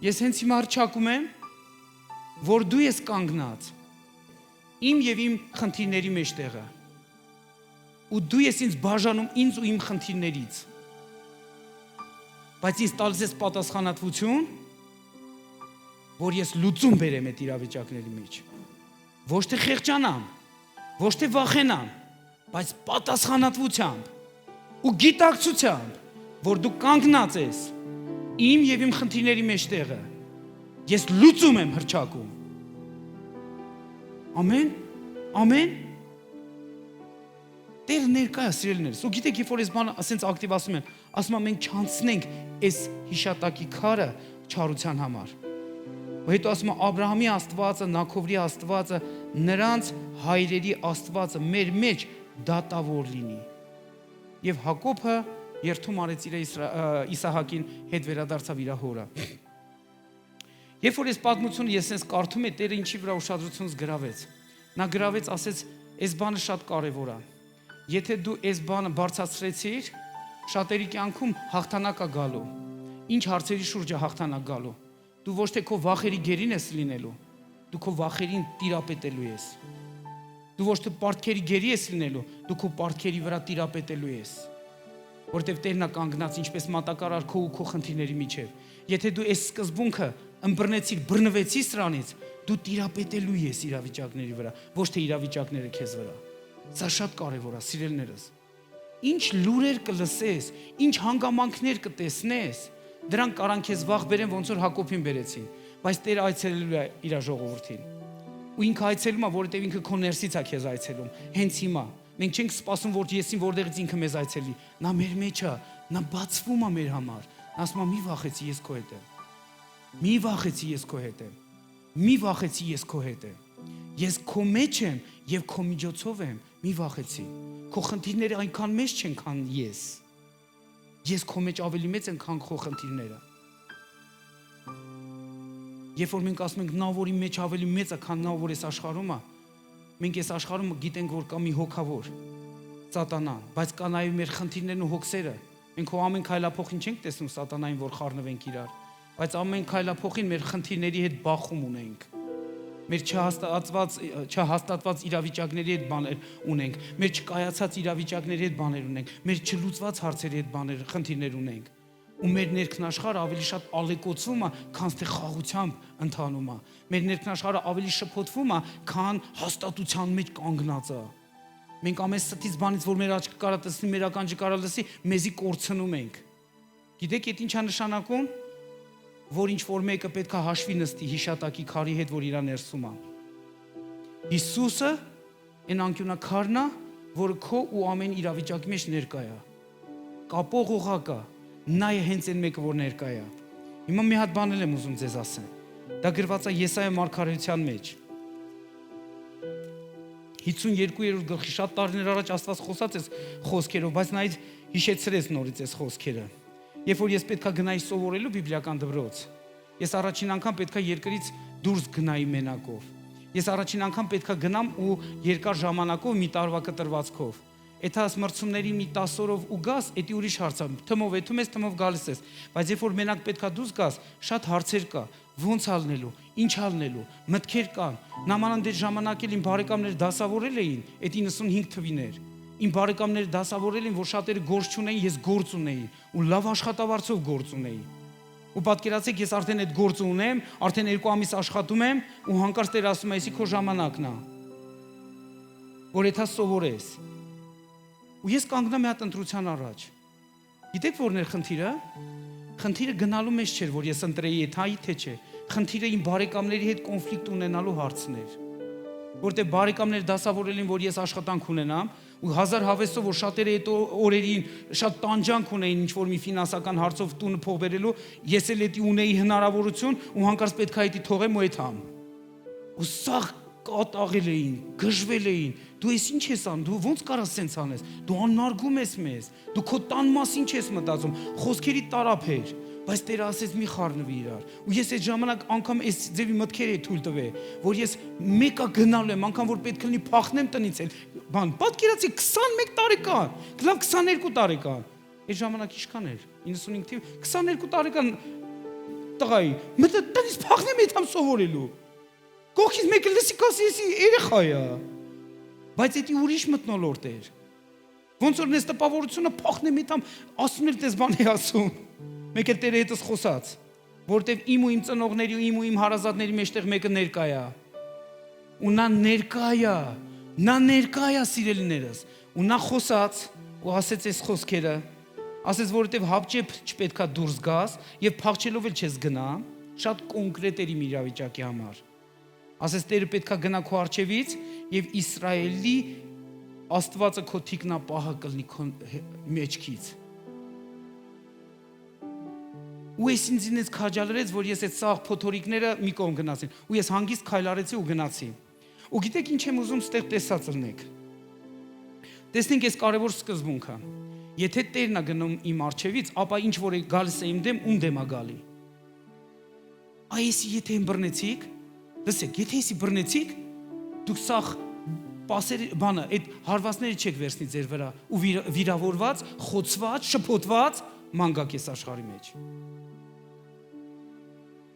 ես հենց հիմա հռչակում եմ, որ դու ես կանգնած իմ եւ իմ խնդիրների մեջտեղը, ու դու ես ինձ բաժանում ինձ ու իմ խնդիրներից, բայց ինձ տալիս ես պատասխանատվություն, որ ես լուծում բերեմ այդ իրավիճակների մեջ, ոչ թե խեղճանամ, ոչ թե վախենամ, բայց պատասխանատվությամբ ու գիտակցությամբ, որ դու կանգնած ես իմ եւ իմ խնդիրների մեջտեղը, ես լուծում եմ հռչակում։ Ամեն, ամեն։ Տերը ներկա է, սիրելիներս։ Ու գիտեք, երբ որ այս բանը ասենց ակտիվացում են, ասում են մենք չանցնենք այս հիշատակի քարը չարության համար։ Ու հետո ասում են Աբրահամի Աստվածը, Նաքովի Աստվածը, նրանց հայրերի Աստվածը մեր մեջ դատավոր լինի։ Եվ Հակոբը երթում արեց իր Իսահակին, հետ վերադարձավ իր հորը։ Երբ որ այս պատմությունը ես sense կարդում եմ, Տերը ինչի վրա ուշադրությունս գրավեց։ Նա գրավեց, ասեց, այս բանը շատ կարևոր է։ Եթե դու այս բանը բարձրացրեցիր, շատերի կյանքում հաղթանակ է գալու։ Ինչ հարցերի շուրջ է հաղթանակ գալու։ Դու ոչ թե քո վախերի գերին ես լինելու, դու քո վախերին տիրապետելու ես։ Դու ոչ թե պարտքերի գերի ես լինելու, դու քո պարտքերի վրա տիրապետելու ես։ Որտեվ Տերն է կանգնած ինչպես մատակարար քո ու քո խնդիրների միջև։ Եթե դու այս սկզբունքը ըմբռնեցիր, բռնվեցիր սրանից, դու տիրապետելու ես իրավիճակների վրա, ոչ թե իրավիճակները քեզ վրա։ Սա շատ կարևոր է, սիրելիներս։ Ինչ լուրեր կլսես, ինչ հանգամանքներ կտեսնես, դրանք կարան քեզ վախ բերեն, ոնց որ Հակոբին բերեցին, բայց Տերը այցելելու է իր ժողովրդին։ Ու ինքը այցելում է, որովհետև ինքը քո ներսից է քեզ այցելում, հենց հիմա։ Մենք չենք սպասում, որ եսին որտեղից ինքը մեզ այցելի։ Նա մեր մեջ է, նա բացվում է մեր համար։ Նա ասում է՝ մի վախեցի, ես քո հետ եմ։ Մի վախեցի, ես քո հետ եմ։ Մի վախեցի, ես քո հետ եմ։ Ես քո մեջ եմ եւ քո միջոցով եմ, մի վախեցի։ Քո խնդիրները այնքան մեծ չեն, քան ես։ Ես քո մեջ ավելի մեծ եմ, քան քո խնդիրները։ Երբ որ մենք ասում ենք նա որի մեջ ավելի մեծ է, քան նա որ այս աշխարհում է, մենք այս աշխարհում գիտենք, որ կա մի հոգավոր, Սատանան, բայց կա նաև մեր խնդիրներն ու հոգսերը։ Մենք հո ամեն քայլափոխին չենք տեսնում Սատանային, որ խառնվենք իրար, բայց ամեն քայլափոխին մեր խնդիրների հետ բախում ունենք։ Մեր չհաստատված իրավիճակների հետ բաներ ունենք, մեր չկայացած իրավիճակների հետ բաներ ունենք, մեր չլուծված հարցերի հետ բաներ, խնդիրներ ունենք։ Ու մեր ներքնաշխարհը ավելի շատ ալեկոծվում է, քան թե խաղությամբ ընթանում է։ Մեր ներքնաշխարհը ավելի շփոթվում է, քան հաստատության մեջ կանգնած է։ Մենք ամեն ստից բանից, որ մեր աչքը կարա տեսնի, մեր ականջը կարա լսի, մեզի կորցնում ենք։ Գիտեք, այդ ինչա նշանակում, որ ինչ որ մեկը պետք է հաշվի նստի հիշատակի քարի հետ, որ իր ներսում է։ Հիսուսը այն անկյունակարն է, որը քո ու ամեն իրավիճակի մեջ ներկա է։ Կապող օղակ է, նա է հենց այն մեկը, որ ներկա է։ Հիմա մի հատ բան եմ ուզում ձեզ ասեմ։ Դա գրված է Եսայա մարգարեության մեջ։ 52-րդ գլխի շատ տարիներ առաջ Աստված խոսած էս խոսքերով, բայց նա այդ հիշեցրեց նորից էս խոսքերը։ Երբ որ ես պետքա գնայի սովորելու բիբլիական դպրոց, ես առաջին անգամ պետքա երկրից դուրս գնայի մենակով։ Ես առաջին անգամ պետքա գնամ ու երկար ժամանակով մի տարվա կտրվածքով։ Եթե աս մրցումների մի 10 օրով ու գաս, դա ուրիշ հարց է։ Թմով եթում ես, թմով գալիս ես։ Բայց երբ որ մենակ պետքա դուրս գաս, շատ հարցեր կա, ոնց ալնելու, ինչ ալնելու, մտքեր կան։ Նամանան դեր ժամանակ էլ իմ բարեկամները դասավորել էին, այդ 95 թվիներ։ Իմ բարեկամները դասավորել էին, որ շատերը գործ չունեին, ես գործ ունեի ու լավ աշխատավարձով գործ ունեի։ Ու պատկերացեք, ես արդեն այդ գործը ունեմ, արդեն 2 ամիս աշխատում եմ ու հանկարծ Տեր ասում է, «Էսի քո ժամանակն է, որ եթե սովորես»։ Ու ես կանգնում եմ հատ ընտրության առաջ։ Գիտեք որն էր խնդիրը։ Խնդիրը գնալու մեջ չէր, որ ես ընտրեի եթայի թե չէ։ Խնդիրը իմ բարեկամների հետ կոնֆլիկտ ունենալու հարցն էր։ Որտեղ բարեկամները դասավորել են, որ ես աշխատանք ունենամ, ու հազար հավեսով, որ շատերը այդ օրերին շատ տանջանք ունեին ինչ-որ մի ֆինանսական հարցով տունը փող բերելու, ես էլ դա ունեի հնարավորություն ու հանկարծ պետք է դա թողեմ ու եթամ։ Ու սա կատաղել էին, գժվել էին։ Դու ես ինչ ես անում, դու ոնց կարաս սենց անես, դու անարգում ես մեզ, դու քո տան մասին չես մտածում, խոսքերի տարափ էր, բայց Տերը ասեց մի խառնվի իրար։ Ու ես այդ ժամանակ անգամ այս ձևի մտքեր էի թույլ տվել, որ ես մեկը գնալու եմ, անգամ որ պետք լինի փախնեմ տնից էլ, բան, պատկերացի 21 տարեկան, լավ 22 տարեկան։ Այդ ժամանակ ինչքան էր, 95 թիվ, 22 տարեկան տղայի, մտա տնից փախնեմ այդամ սովորելու։ Կողքից մեկը լսի կասի, էսի երեխա է։ Բայց դա ուրիշ մթնոլորտ էր։ Ոնց որ ես տպավորությունը փախնեմ այդամ, ասում էր դες բան է ասում։ Մեկ էլ Տերը հետս խոսած, որտեվ իմ ու իմ ծնողների ու իմ ու իմ հարազատների մեջտեղ մեկը ներկա է։ Ու նա ներկա է սիրելիներս։ Ու նա խոսած ու ասեց այս խոսքերը, ասեց որովհետև հապճեպ չպետքա դուրս գաս եւ փախչելով էլ չես գնա, շատ կոնկրետ էր իմ իրավիճակի համար։ Ասեց Տերը պետքա գնա քո արջևից եւ Իսրայելի Աստվածը քո թիկնապահը կլինի քո մեջքից։ Ու ես ինձ քաջալերեց, որ ես այդ սաղ փոթորիկները մի կողմ գնացին։ Ու ես հանգիստ քայլարեցի ու գնացի։ Ու գիտեք ինչ եմ ուզում ստեղ տեսած լինեք։ Տեսնենք այս կարևոր սկզբունքը։ Եթե Տերն է գնում իմ արջևից, ապա ինչ որ գալիս է իմ դեմ, ում դեմ է գալի։ Այս եթե իմ բռնեցիք, լսեք, եթե եսի բռնեցիք, դուք սաղ պասեր բանը, այդ հարվածները չեք վերցնի ձեր վրա ու վիրավորված, խոցված, շփոթված մանգակ ես աշխարհի մեջ։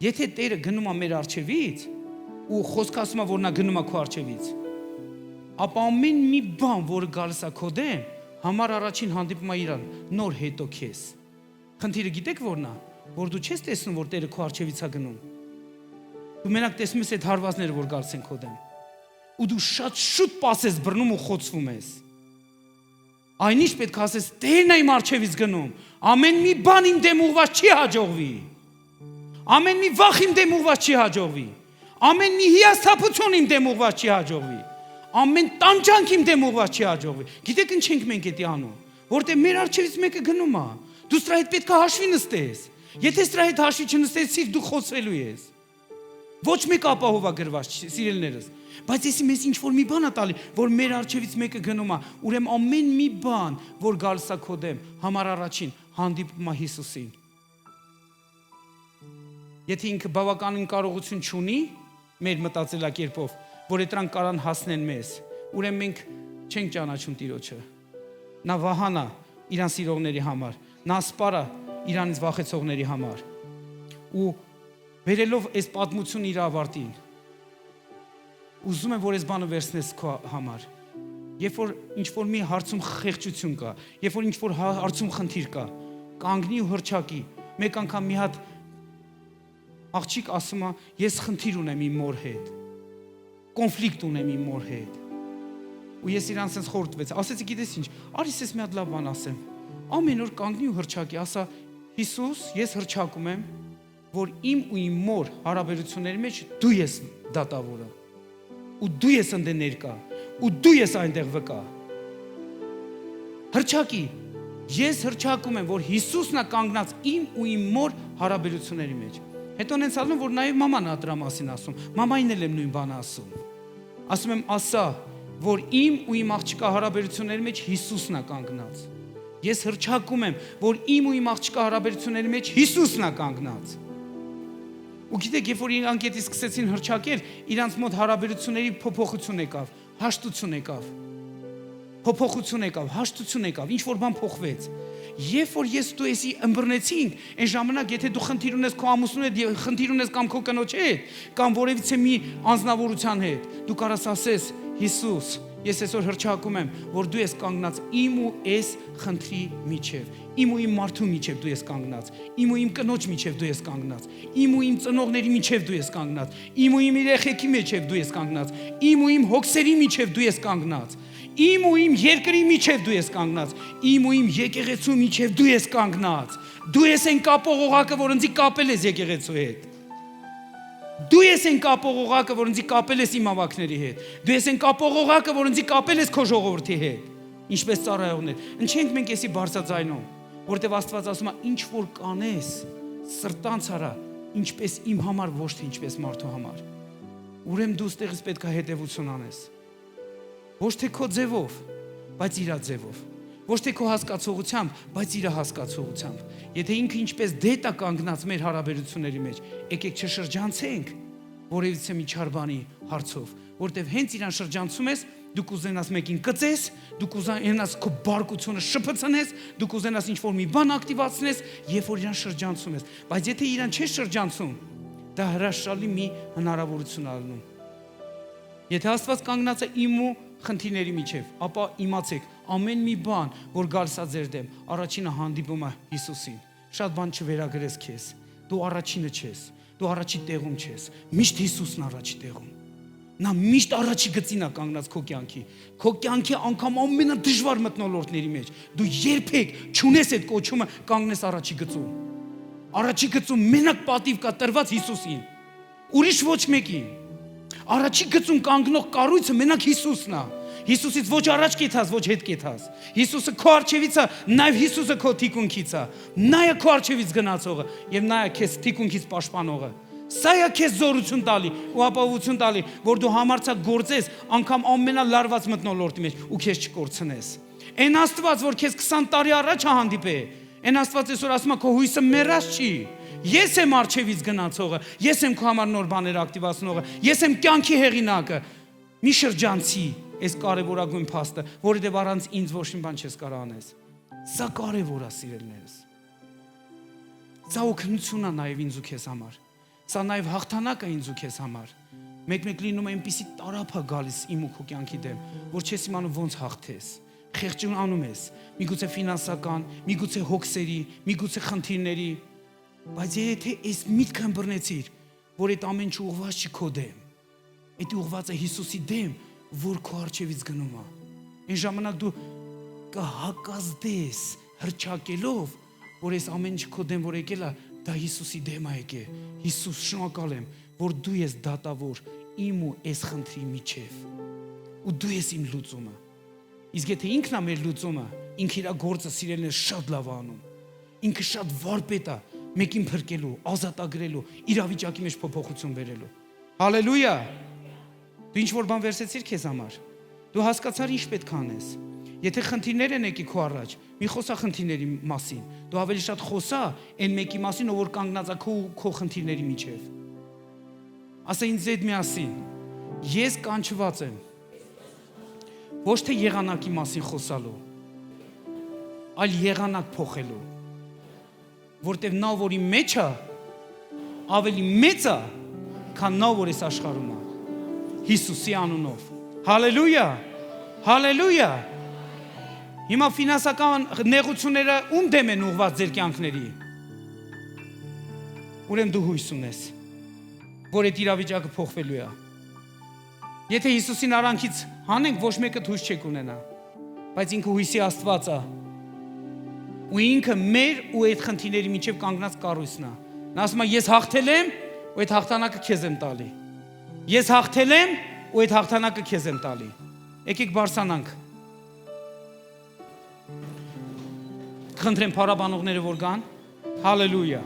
Եթե Տերը գնում է մեր արջևից ու խոսք ասում է, որ նա գնում է քո արջևից, ապա ամեն մի բան, որը գալիս է քո դեմ, համար առաջին հանդիպում է իրան, նոր հետո քեզ։ Խնդիրը գիտեք որն է, որ դու չես տեսնում, որ Տերը քո արջևից է գնում։ Դու մենակ տեսնում ես այդ հարվածները, որ գալիս են քո դեմ։ Ու դու շատ շուտ պասես բռնում ու խոցվում ես։ Այնիշ պետք է ասես, Տերն է իմ արջևից գնում, ամեն մի բան իմ դեմ ուղված չի հաջողվի։ Ամեն մի վախ իմ դեմ ուղված չի հաջողվի։ Ամեն մի հիասթափություն իմ դեմ ուղված չի հաջողվի։ Ամեն տանջանք իմ դեմ ուղված չի հաջողվի։ Գիտեք ինչ ենք մենք դա անում, որտեղ մեր արջևից մեկը գնում է։ Դու սրա հետ պետք է հաշվի նստես։ Եթե սրա հետ հաշվի չնստեցիր, դու խոցվելու ես։ Ոչ մեկ ապահով է գրված, սիրելիներս։ Բայց եսի մեզ ինչ-որ մի բան է տալի, որ մեր արջևից մեկը գնում է, ուրեմն ամեն մի բան, որ գալիս է քո դեմ, համար առաջին հանդիպում է Հիսուսին։ Եթե ինքը բավականին կարողություն չունի մեր մտածելակերպով, որ դրանք կարան հասնեն մեզ, ուրեմն մենք չենք ճանաչում Տիրոջը։ Նա վահան է իրան սիրողների համար, նա սպառ է իրանից վախեցողների համար։ Ու վերելով այս պատմությունը իր ավարտին, ուզում եմ, որ այս բանը վերցնես քո համար։ Երբ որ ինչ-որ մի հարցում խեղճություն կա, երբ որ ինչ-որ հարցում խնդիր կա, կանգնի ու հռչակի։ Մեկ անգամ մի հատ աղջիկ ասում է, ես խնդիր ունեմ իմ մոր հետ, կոնֆլիկտ ունեմ իմ մոր հետ։ Ու ես իրան սենց խորհրդվեց, ասեցի, գիտես ինչ, արի ես մի հատ լավ բան ասեմ։ Ամեն օր կանգնի ու հռչակի, ասա, Հիսուս, ես հռչակում եմ, որ իմ ու իմ մոր հարաբերությունների մեջ դու ես դատավորը։ Ու դու ես ընդ ներկա, ու դու ես այնտեղ վկա։ Հռչակի, ես հռչակում եմ, որ Հիսուսն է կանգնած իմ ու իմ մոր հարաբերությունների մեջ։ Հետո նենց ասում, որ նաև մաման ա դրա մասին ասում։ Մամային էլ եմ նույն բանը ասում։ Ասում եմ, ասա, որ իմ ու իմ աղջկա հարաբերությունների մեջ Հիսուսն է կանգնած։ Ես հռչակում եմ, որ իմ ու իմ աղջկա հարաբերությունների մեջ Հիսուսն է կանգնած։ Ու գիտեք, երբ որ իրանք էդի սկսեցին հռչակել, իրանց մոտ հարաբերությունների փոփոխություն եկավ, հաշտություն եկավ։ Փոփոխություն եկավ, հաշտություն եկավ, ինչ որ բան փոխվեց։ Երբ որ ես դու էսի ըմբռնեցինք, այն ժամանակ եթե դու խնդիր ունես քո ամուսնու հետ, խնդիր ունես կամ քո կնոջ հետ, կամ որևիցե մի անձնավորության հետ, դու կարաս ասես, Հիսուս, ես այսօր հռչակում եմ, որ դու ես կանգնած իմ ու այս խնդրի միջև, իմ ու իմ մարդու միջև դու ես կանգնած, իմ ու իմ կնոջ միջև դու ես կանգնած, իմ ու իմ ծնողների միջև դու ես կանգնած, իմ ու իմ երեխեքի միջև դու ես կանգնած, իմ ու իմ հոգսերի միջև դու ես կանգնած, իմ ու իմ երկրի միջև դու ես կանգնած, իմ ու իմ եկեղեցու միջև դու ես կանգնած, դու ես այն կապող օղակը, որ ինձ կապել ես եկեղեցու հետ։ Դու ես այն կապող օղակը, որ ինձ կապել ես իմ ավակների հետ։ Դու ես այն կապող օղակը, որ ինձ կապել ես քո ժողովրդի հետ։ Ինչպես ծառայողներ։ Ինչենք մենք էսի բարձրացնում, որտեվ Աստված ասում է, ինչ որ կանես, սրտանց արա, ինչպես իմ համար, ոչ թե ինչպես մարդու համար։ Ուրեմն դու ստեղից պետք է հետևություն անես։ Ոչ թե քո ձևով, բայց իր ձևով։ Ոչ թե քո հասկացողությամբ, բայց իր հասկացողությամբ։ Եթե ինքը ինչպես դետ է կանգնած մեր հարաբերությունների մեջ, եկեք չշրջանցենք որևիցե մի չար բանի հարցով, որտեվ հենց իրան շրջանցում ես, դու կուզենաս մեկին կծես, դու կուզենաս քո բարկությունը շփցնես, դու կուզենաս ինչ-որ մի բան ակտիվացնես, երբ որ իրան շրջանցում ես։ Բայց եթե իրան չես շրջանցում, դա հրաշալի մի հնարավորություն է ալնում։ Եթե Աստված կանգնած է իմ ու խնդիրների միջև, ապա իմացեք, ամեն մի բան, որ գալիս է ձեր դեմ, առաջինը հանդիպում է Հիսուսին։ Շատ բան չվերագրես քեզ։ Դու առաջինը չես, դու առաջի տեղում չես, միշտ Հիսուսն առաջի տեղում։ Նա միշտ առաջի գծին է կանգնած քո կյանքի։ Քո կյանքի անգամ ամենադժվար մթնոլորտների մեջ դու երբեք չունես այդ կոչումը կանգնես առաջի գծում։ Առաջի գծում մենակ պատիվ կա տրված Հիսուսին։ Ուրիշ ոչ մեկին։ Առաջի գծում կանգնող կառույցը մենակ Հիսուսն է։ Հիսուսից ոչ առաջ կեթաս, ոչ հետ կեթաս։ Հիսուսը քո արջևից է, նաև Հիսուսը քո թիկունքից է։ Նա է քո արջևից գնացողը եւ նա է քեզ թիկունքից պաշտպանողը։ Սա է քեզ զորություն տալի ու ապահովություն տալի, որ դու համարձակ գործես անգամ ամենալարված մթնոլորտի մեջ ու քեզ չկորցնես։ Այն Աստված, որ քեզ 20 տարի առաջ հանդիպե, այն Աստված այսօր ասում է քո հույսը մեռած չի։ Ես եմ արջևից գնացողը, ես եմ քո համար նոր բաներ ակտիվացնողը, ես եմ կյանքի հեղինակը։ Մի շրջանցի այս կարևորագույն փաստը, որովհետև առանց ինձ ոչ մի բան չես կարող անես։ Սա կարևոր է, սիրելիներս։ Սա օգնություն է նաև ինձ ու քեզ համար։ Սա նաև հաղթանակ է ինձ ու քեզ համար։ Մեկ-մեկ լինում է այնպիսի տարափ է գալիս իմ ու քո կյանքի դեմ, որ չես իմանում ոնց հաղթես։ Խեղճանում ես, միգուցե ֆինանսական, միգուցե հոգսերի, միգուցե խնդիրների, բայց եթե այս միտքը ըմբռնեցիր, որ այդ ամեն ինչ ուղղված չի քո դեմ, այդ ուղղված է Հիսուսի դեմ, որ քո առջևից գնում է։ Այն ժամանակ դու կհակազդես հռչակելով, որ այս ամեն ինչ քո դեմ որ եկել է, դա Հիսուսի դեմ է եկել։ Հիսուս, շնորհակալ եմ, որ դու ես դատավոր իմ ու այս խնդրի միջև։ Ու դու ես իմ լուծումը։ Իսկ եթե ինքն է մեր լուծումը, ինքը իր գործը սիրելն է շատ լավ անում։ Ինքը շատ վարպետ է մեկին փրկելու, ազատագրելու, իրավիճակի մեջ փոփոխություն բերելու։ Հալելույա։ Դու ինչ որ բան վերցեցիր քեզ համար։ Դու հասկացար ինչ պետք է անես։ Եթե խնդիրներ են եկի քո առաջ, մի խոսա խնդիրների մասին։ Դու ավելի շատ խոսա այն մեկի մասին, ով որ կանգնած է քո խնդիրների միջև։ Ասա ինձ հետ միասին։ Ես կանչված եմ ոչ թե եղանակի մասին խոսալու, այլ եղանակ փոխելու, որտեղ նա որ իմ մեջ է, ավելի մեծ է, քան նա որ այս աշխարհում է։ Հիսուսի անունով։ Հալելույա։ Հալելույա։ Հիմա ֆինանսական նեղությունները ում դեմ են ուղղված ձեր կյանքների։ Ուրեմն դու հույս ունես, որ այդ իրավիճակը փոխվելու է։ Եթե Հիսուսին արանքից հանենք, ոչ մեկը հույս չեք ունենա, բայց ինքը հույսի Աստված է։ Ու ինքը մեր ու այդ խնդիրների միջև կանգնած կառույցն է։ Նա ասում է, ես հաղթել եմ, ու այդ հաղթանակը քեզ եմ տալի։ Ես հաղթել եմ, ու այդ հաղթանակը քեզ եմ տալի։ Եկեք բարձրանանք։ Խնդրեմ փառաբանողները որ գան։ Հալելույա։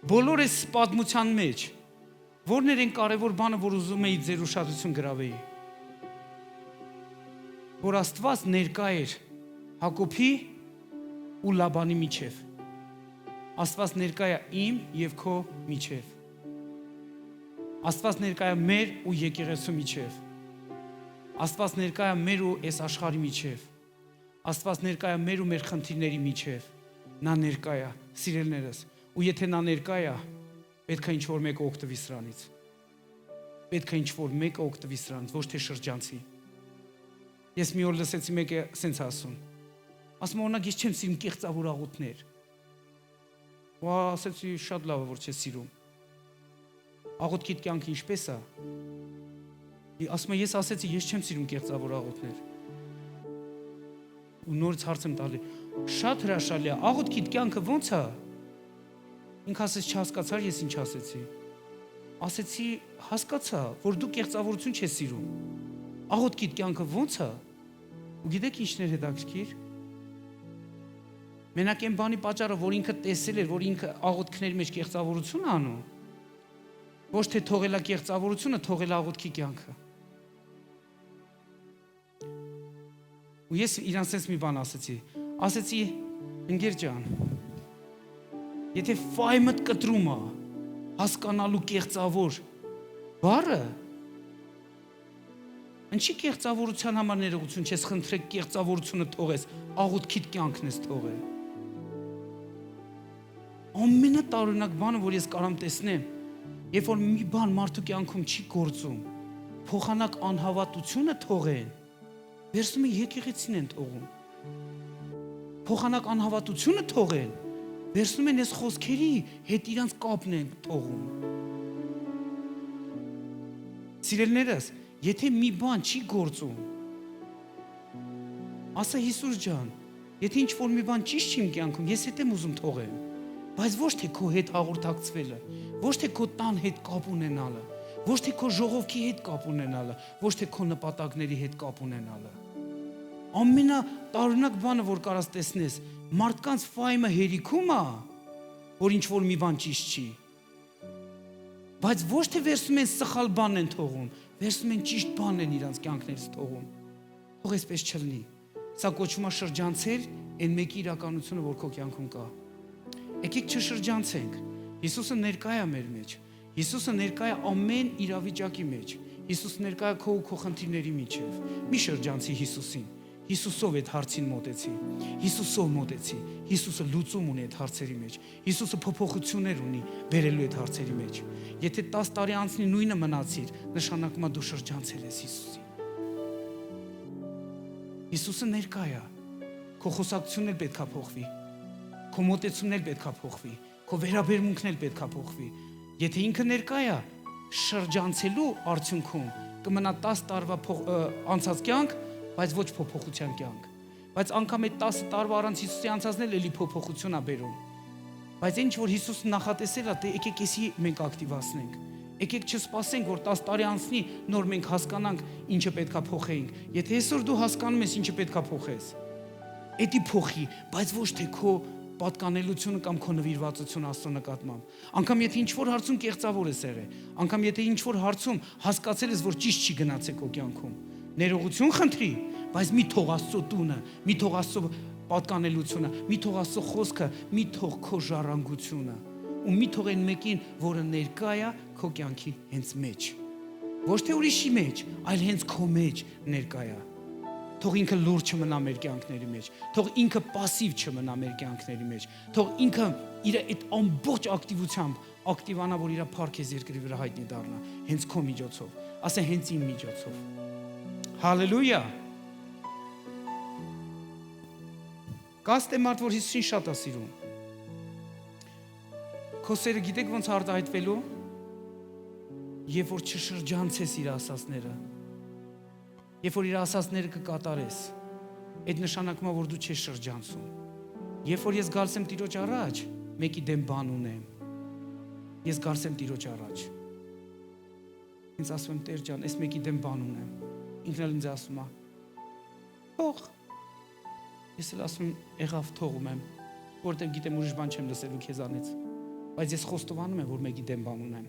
Բոլոր այս պատմության մեջ որն էր այն կարևոր բանը, որ ուզում էի ձեր ուշադրություն գրավեի։ Որ Աստված ներկա էր Հակոբի ու Լաբանի միջև։ Աստված ներկա է իմ եւ քո միջև։ Աստված ներկա է մեր ու եկեղեցու միջև։ Աստված ներկա է մեր ու այս աշխարհի միջև։ Աստված ներկա է մեր ու մեր խնդիրների միջև։ Նա ներկա է, սիրելիներս, ու եթե նա ներկա է, պետք է ինչ-որ մեկը օգտվի սրանից։ Պետք է ինչ-որ մեկը օգտվի սրանից, ոչ թե շրջանցի։ Ես մի օր լսեցի մեկը սենց ասում։ Ասում օրինակ ես չեմ սիրում կեղծավոր աղոթներ։ Ո՞ա, ասեցի շատ լավ է որ չես սիրում։ Աղոթքիդ կյանքը ինչպես է։ Ասում եմ ես ասեցի ես չեմ սիրում կեղծավոր աղոթներ։ Ու նորից հարց եմ տալի։ Շատ հրաշալի է, աղոթքիդ կյանքը ո՞նց է։ Ինքը ասեց չհասկացար ես ինչ ասեցի։ Ասեցի հասկացա, որ դու կեղծավորություն չես սիրում։ Աղոթքիդ կյանքը ո՞նց է։ Ու գիտեք ինչն էր հետաքրքիր։ Մենակ այն բանի պատճառը, որ ինքը տեսել էր, որ ինքը աղոթքների մեջ կեղծավորություն անում, ոչ թե թողելա կեղծավորությունը, թողելա աղոթքի կյանքը։ Ու ես իրան sense մի բան ասեցի, ընկեր ջան, եթե ֆայմդ կտրում է, հասկանալու կեղծավոր բառը, ինչի կեղծավորության համար ներողություն չես խնդրեք կեղծավորությունը թողես, աղոթքիդ կյանքն ես թողել։ Ամենատարօրինակ բանը, որ ես կարամ տեսնեմ, երբ որ մի բան մարդու կյանքում չի գործում, փոխանակ անհավատությունը թողեն, վերցնում են եկեղեցին են թողում։ Փոխանակ անհավատությունը թողեն, վերցնում են այս խոսքերի հետ իրանց կապն են թողում։ Սիրելիներս, եթե մի բան չի գործում, ասա Հիսուս ջան, եթե ինչ-որ մի բան ճիշտ չի իմ կյանքում, ես հետ եմ ուզում թողեմ, բայց ոչ թե քո հետ հաղորդակցվելը, ոչ թե քո տան հետ կապ ունենալը, ոչ թե քո ժողովքի հետ կապ ունենալը, ոչ թե քո նպատակների հետ կապ ունենալը։ Ամենատարօրինակ բանը, որ կարաս տեսնես, մարդկանց ֆայմը հերիքում է, որ ինչ-որ մի բան ճիշտ չի։ Բայց ոչ թե վերցնում են սխալ բան են թողում, վերցնում են ճիշտ բան են իրանց կյանքներից թողում։ Թող այսպես չլինի։ Սա կոչվում է շրջանցել այն մեկի իրականությունը, որ քո կյանքում կա։ Եկեք չշրջանցենք։ Հիսուսը ներկա է մեր մեջ։ Հիսուսը ներկա է ամեն իրավիճակի մեջ։ Հիսուսը ներկա է քո ու քո խնդիրների միջև։ Մի շրջանցի Հիսուսին։ Հիսուսով այդ հարցին մոտեցի։ Հիսուսով մոտեցի։ Հիսուսը լուծում ունի այդ հարցերի մեջ։ Հիսուսը փոփոխություններ ունի բերելու այդ հարցերի մեջ։ Եթե 10 տարի անցնի նույնը մնացիր, նշանակում է դու շրջանցել ես Հիսուսին։ Հիսուսը ներկա է։ Քո խոսակցությունն էլ պետքա փոխվի։ Քո մոտեցումն էլ պետքա փոխվի։ Քո վերաբերմունքն էլ պետքա փոխվի։ Եթե ինքը ներկա է, շրջանցելու արդյունքում կմնա 10 տարվա անցած կյանք, բայց ոչ փոփոխության կյանք։ Բայց անգամ այդ 10 տարվա առանց Հիսուսի անցածն էլ էլի փոփոխություն է բերում։ Բայց ինչ որ Հիսուսը նախատեսել է, դե եկեք էսի մենք ակտիվացնենք։ Եկեք չսպասենք, որ 10 տարի անցնի, նոր մենք հասկանանք ինչը պետքա փոխեինք։ Եթե այսօր դու հասկանում ես ինչը պետքա փոխես, էդի փոխի, բայց ոչ թե քո պատկանելությունը կամ քո նվիրվածությունը Աստծո նկատմամբ։ Անկամ եթե ինչ-որ հարցում կեղծավոր ես եղել, անկամ եթե ինչ-որ հարցում հասկացել ես, որ ճիշտ չի գնացել քո կյանքում, ներողություն խնդրի, բայց մի թող Աստծո տունը, մի թող Աստծո պատկանելությունը, մի թող Աստծո խոսքը, մի թող քո ժառանգությունը, ու մի թող այն մեկին, որը ներկա է քո կյանքի հենց մեջ։ Ոչ թե ուրիշի մեջ, այլ հենց քո մեջ ներկա է։ Թող ինքը լուրջ չմնա մեր կյանքների մեջ, թող ինքը пассив չմնա մեր կյանքների մեջ, թող ինքը իր այդ ամբողջ ակտիվությամբ ակտիվանա, որ իր փառքեզ երկրի վրա հայտնի դառնա, հենց քո միջոցով, ասեն հենց իմ միջոցով։ Հալելույա։ Կաստ է մարդ, որ Հիսուսին շատ է սիրում։ Քո սերը գիտեք ոնց արտահայտվելու, երբ որ չշրջանցես իր ասածները, երբ որ իր ասածները կկատարես, այդ նշանակում է, որ դու չես շրջանցում։ Երբ որ ես գալիս եմ Տիրոջ առաջ, մեկի դեմ բան ունեմ, ես գալիս եմ Տիրոջ առաջ։ Ինձ ասում եմ Տեր ջան, այս մեկի դեմ բան ունեմ։ Ինքն էլ ինձ ասում է. Թող։ Ես էլ ասում եմ, եղավ թողում եմ, որտեղ գիտեմ ուրիշ բան չեմ լսելու քեզանից։ Բայց ես խոստովանում եմ, որ մեկի դեմ բան ունեմ։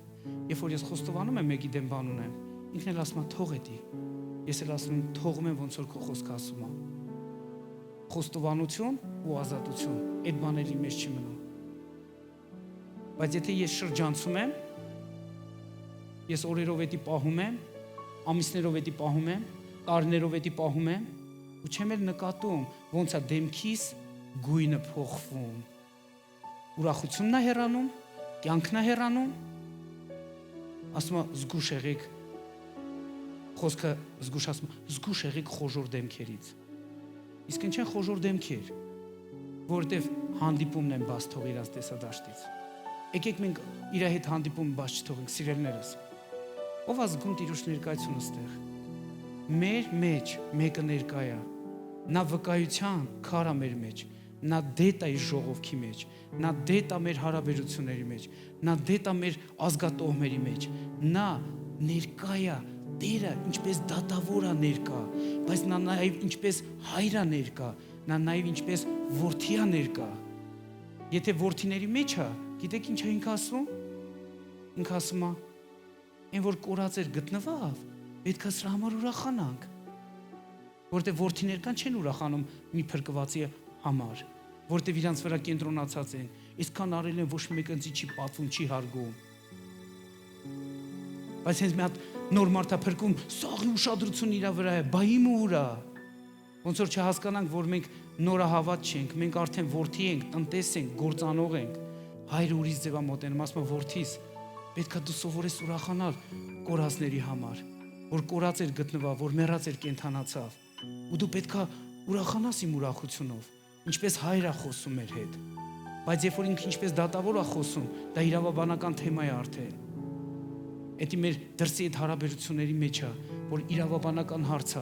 Երբ որ ես խոստովանում եմ մեկի դեմ բան ունեմ, ինքն էլ ասում է թող էդի։ Ես էլ ասում եմ թողում եմ ոնց որ քո խոսքը ասում է։ Խոստովանություն ու ազատություն, այդ բաների մեջ չի մնում։ Բայց եթե ես շրջանցում եմ, ես օրերով էդի պահում եմ, ամիսներով էդի պահում եմ, տարիներով էդի պահում եմ, ու չեմ էլ նկատում, ոնց է դեմքիս գույնը փոխվում։ Ուրախությունն է հեռանում, կյանքն է հեռանում, ասում է զգուշ եղեք, խոսքը զգուշ ասում է, զգուշ եղեք խոժոր դեմքերից։ Իսկ ինչ են խոժոր դեմքեր, որովհետև հանդիպումն են բաց թող իրաց տեսադաշտից։ Եկեք մենք իր հետ հանդիպում բաց չթողենք, սիրելիներս։ Ով է զգում Տիրոջ ներկայությունը ստեղ։ Մեր մեջ մեկը ներկա է։ Նա վկայության քարա մեր մեջ, նա դետ է իր ժողովքի մեջ, նա դետ է մեր հարաբերությունների մեջ, նա դետ է մեր ազգատոհմերի մեջ, նա ներկա է Տերը ինչպես դատավոր է ներկա, բայց նա նաև ինչպես հայր է ներկա, նա նաև ինչպես որդի է ներկա։ Եթե որդիների մեջ է, գիտեք ինչ է ինքը ասում։ Ինքը ասում է, այն որ կորած էր գտնվավ, պետք է սրա համար ուրախանանք։ Որտեղ որդիներ կան չեն ուրախանում մի փրկվածի համար, որտեղ իրանց վրա կենտրոնացած են, այսքան արել են ոչ մեկ ինձ չի պատվում, չի հարգում։ Բայց հենց մի հատ նոր մարդ է փրկում, սաղի ուշադրություն իր վրա է, բա իմ ուրա։ Ոնց որ չհասկանանք, որ մենք նորահավատ չենք, մենք արդեն որդի ենք, տնտես ենք, գործանող ենք։ Հայրը ուրիշ ձևա մոտենում, ասում է որդիս, պետք է դու սովորես ուրախանալ կորածների համար, որ կորած էր գտնվա, որ մեռած էր կենթանացավ։ Ու դու պետք է ուրախանաս իմ ուրախությունով, ինչպես հայրը խոսում մեր հետ։ Բայց երբ որ ինքը ինչպես դատավոր է խոսում, դա իրավաբանական թեմա է արդեն։ Էդի մեր դրսի հետ հարաբերությունների մեջ է, որ իրավաբանական հարց է,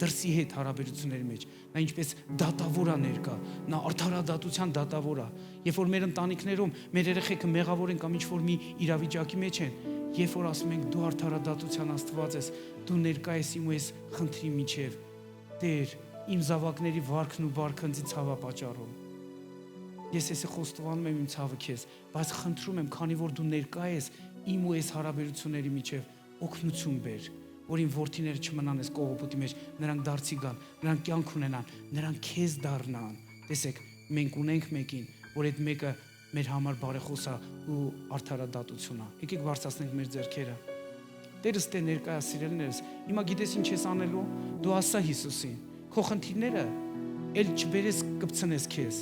դրսի հետ հարաբերությունների մեջ, նա ինչպես դատավոր է ներկա, նա արդարադատության դատավոր է։ Երբ որ մեր ընտանիքներում մեր երեխեքը մեղավոր են կամ ինչ-որ մի իրավիճակի մեջ են, երբ որ ասում ենք դու արդարադատության Աստված ես, դու ներկա ես իմ ու ես խնդրի միջև, Տեր, իմ զավակների վարքն ու բարքը ինձ ցավ է պատճառում։ Ես էսի խոստովանում եմ իմ ցավը քեզ, բայց խնդրում եմ, քանի որ դու ներկա ես իմ ու ես հարաբերությունների միջև, օգնություն բեր, որ իմ որդիները չմնան այս կողոպուտի մեջ, նրանք դարձի գան, նրանք կյանք ունենան, նրանք քեզ դառնան։ Տեսեք, մենք ունենք մեկին, որ այդ մեկը մեր համար բարեխոս է ու արդարադատություն է։ Եկեք բարձրացնենք մեր ձեռքերը։ Տերը ստե ներկա է, սիրելիներս։ Հիմա գիտես ինչ ես անելու։ Դու ասա Հիսուսին, քո խնդիրները էլ չբերես կպցնես քեզ։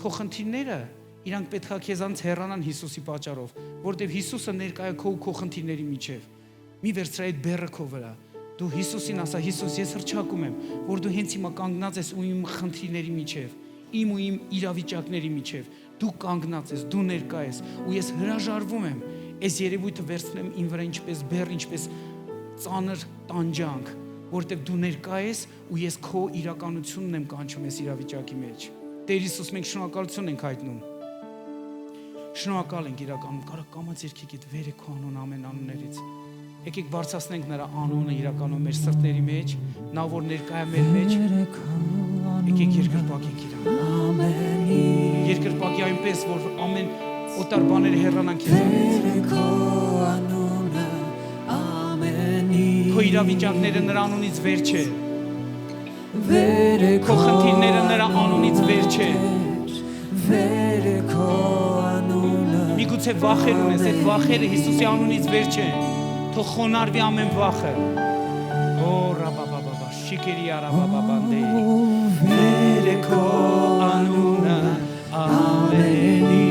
Քո խնդիրները իրանք պետքա քեզանց հեռանան Հիսուսի պատճառով, որտեվ Հիսուսը ներկա է քո ու քո խնդիրների միջև։ Մի վերցրա այդ բեռը քո վրա։ Դու Հիսուսին ասա, Հիսուս, ես հռչակում եմ, որ դու հենց հիմա կանգնած ես ու իմ խնդիրների միջև, իմ ու իմ իրավիճակների միջև։ Դու կանգնած ես, դու ներկա ես, ու ես հրաժարվում եմ այս երևույթը վերցնեմ իմ վրա ինչպես բեռ, ինչպես ծանր տանջանք, որտեվ դու ներկա ես ու ես քո իրականությունն եմ կանչում այս իրավիճակի մեջ։ Տեր Հիսուս, մենք շնորհակալություն ենք հայտնում։ Շնորհակալ ենք իրականում, կարող կամաց երկեք այդ վեր է քո անուն ամեն անուններից։ Եկեք բարձրացնենք նրա անունը իրականում մեր սրտերի մեջ, նա որ ներկա է մեր մեջ։ Եկեք երկրպագենք իրան։ Երկրպագի այնպես, որ ամեն օտար բաները հեռանան քեզանից։ Քո իրավիճակները նրա անունից վեր չէ։ Քո խնդիրները նրա անունից վեր չէ։ Միգուցե վախեր ունես, այդ վախերը Հիսուսի անունից վեր չեն։ Թող խոնարհվի ամեն վախը։ Օ ռաբաբաբա, շիկերի արաբաբանդե։ Վեր է քո անունը ամենից։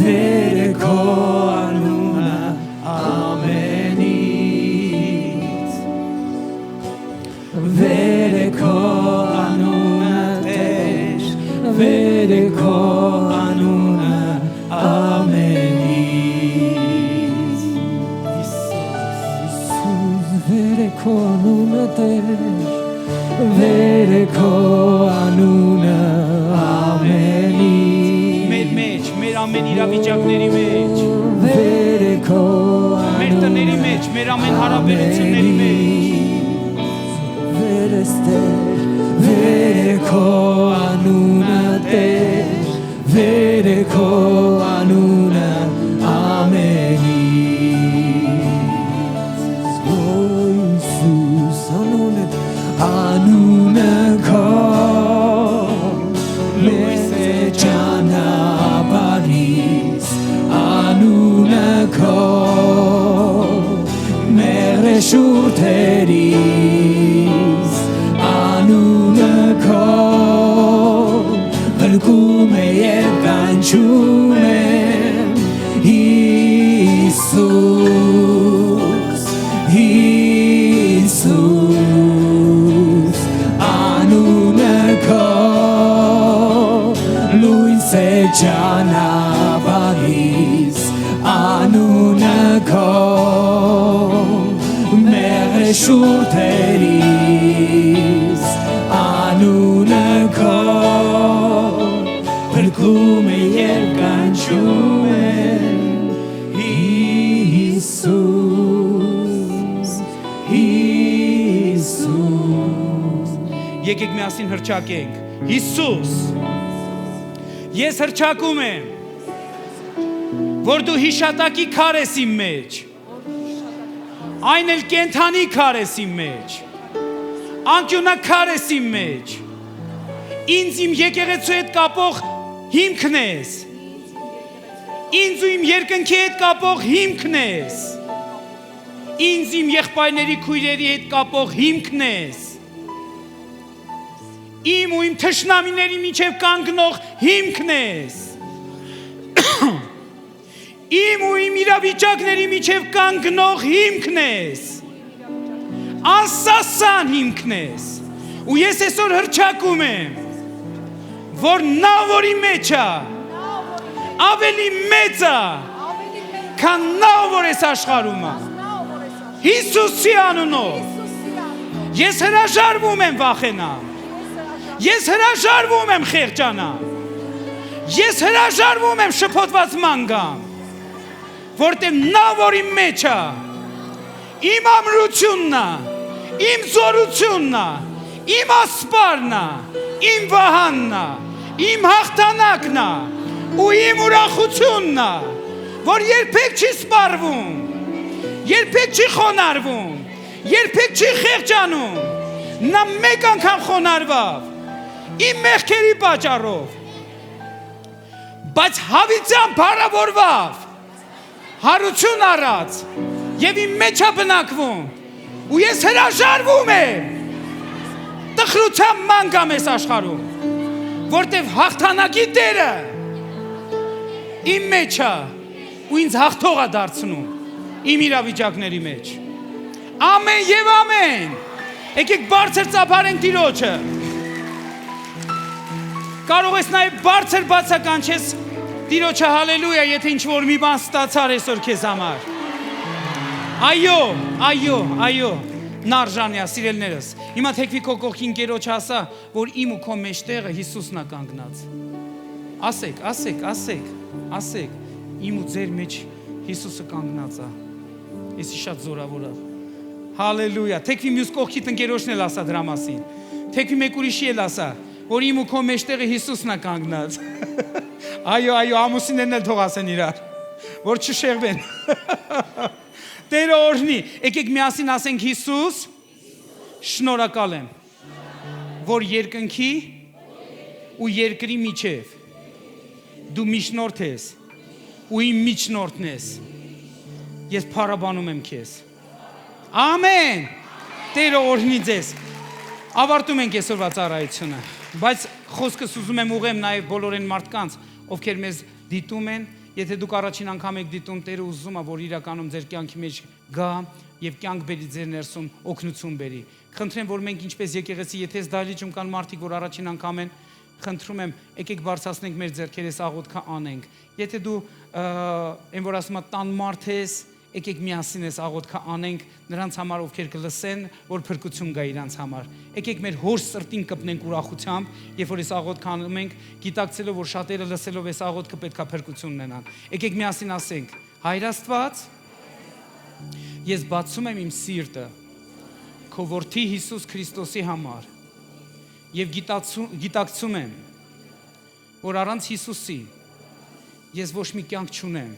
Վեր է քո անունը ամենից։ Վեր է քո անունը Տեր, վեր է քո անունը ամենից։ Հիսուս, վեր է քո անունը Տեր, վեր է քո անունը ամենից։ Մեր մեջ, մեր ամեն իրավիճակների մեջ, վեր է քո անունը, մեր տների մեջ, մեր ամեն հարաբերությունների մեջ, վեր է Տեր, վեր է քո անունը Տեր, vere քո անունը ամենից Հիսուս անունը քո մեծ է ճանապարհիս անունը քո մեղրեշուրթերիս անունը քո Փրկում է և կանչում է Հիսուս Հիսուս անունը քո լույս է ճանապարհիս անունը քո մեղրեշուրթերիս անունը քո Փրկում է և կանչում է Հիսուս Հիսուս Եկեք միասին հռչակենք Հիսուս Ես հռչակում եմ որ դու հիշատակի քար ես իմ մեջ Այն էլ կենթանի քար ես իմ մեջ Անկյունաքար ես իմ մեջ Ինձ իմ եկեղեցու հետ կապող հիմքն ես Ինձ ու իմ երկնքի հետ կապող հիմքն ես Ինձ իմ եղբայրների քույրերի հետ կապող հիմքն ես Իմ ու իմ թշնամիների միջև կանգնող հիմքն ես Իմ ու իմ իրավիճակների միջև կանգնող հիմքն ես Անսասան հիմքն ես Ու ես այսօր հռչակում եմ որ նա որի մեջ է ավելի մեծ է քան նա որ այս աշխարհում է Հիսուսի անունով ես հրաժարվում եմ վախենալ Ես հրաժարվում եմ խեղճանալ Ես հրաժարվում եմ շփոթված մանգամ որտեղ նա որի մեջ է իմ ամրությունն է իմ զորությունն է իմ ասպարն է իմ վահանն է իմ հաղթանակն է ու իմ ուրախությունն է որ երբեք չի սպառվում երբեք չի խոնարհվում երբեք չի խեղճանում նա մեկ անգամ խոնարհվավ իմ մեղքերի պատճառով բայց հավիտյան փառավորվավ հարություն առած եւ իմ մեջ է բնակվում ու ես հրաժարվում եմ տխրության մանգամ ես աշխարհում որտեվ հաղթանակի Տերը իմ մեջ է ու ինձ հաղթող է դարձնում իմ իրավիճակների մեջ ամեն եւ ամեն եկեք բարձր ծափարենք Տիրոջը կարող ես նաեւ բարձր բացականչես Տիրոջը հալելույա եթե ինչ որ մի բան ստացար այսօր քեզ համար այո նարժանի է սիրելներս հիմա թեքվի քո կողքին Գերոջը ասա որ իմ ու քո մեջտեղը Հիսուսն է կանգնած ասեք իմ ու ձեր մեջ Հիսուսը կանգնած է Եսի շատ զորավոր է հալելույա թեքվի մյուս կողքիդ ընկերոջն էլ ասա դրա մասին թեքվի մեկ ուրիշի էլ ասա որ իմ ու քո մեջտեղը Հիսուսն է կանգնած այո ամուսիններն էլ թող ասեն իրար որ չշեղվեն Տերը օրհնի եկեք միասին ասենք Հիսուս շնորհակալ եմ որ երկնքի ու երկրի միջև դու միջնորդ ես ու իմ միջնորդն ես ես փառաբանում եմ քեզ ամեն Տերը օրհնի ձեզ ավարտում ենք այսօրվա ծառայությունը բայց խոսքս ուզում եմ ուղղեմ նաև բոլոր այն մարդկանց ովքեր մեզ դիտում են Եթե դուք առաջին անգամ եք դիտում Տերը ուզում է որ իրականում ձեր կյանքի մեջ գա եւ կյանք բերի ձեր ներսում օգնություն բերի Խնդրեմ որ մենք ինչպես եկեղեցի եթե դահլիճում կան մարդիկ որ առաջին անգամ են խնդրում եմ եկեք բարձրացնենք մեր ձեռքերս աղոթքը անենք Եթե դու այն որ ասում եմ տան մարդ ես եկեք միասին այս աղոթքը անենք նրանց համար ովքեր կլսեն որ փրկություն գա իրանց համար եկեք մեր հոր սրտին կպնենք ուրախությամբ երբ որ այս աղոթքը անում ենք գիտակցելով որ շատերը լսելով այս աղոթքը պետքա փրկություն ունենան եկեք միասին ասենք Հայր Աստված ես բացում եմ իմ սիրտը քո որդի Հիսուս Քրիստոսի համար եւ գիտակցում եմ որ առանց Հիսուսի ես ոչ մի կյանք չունեմ։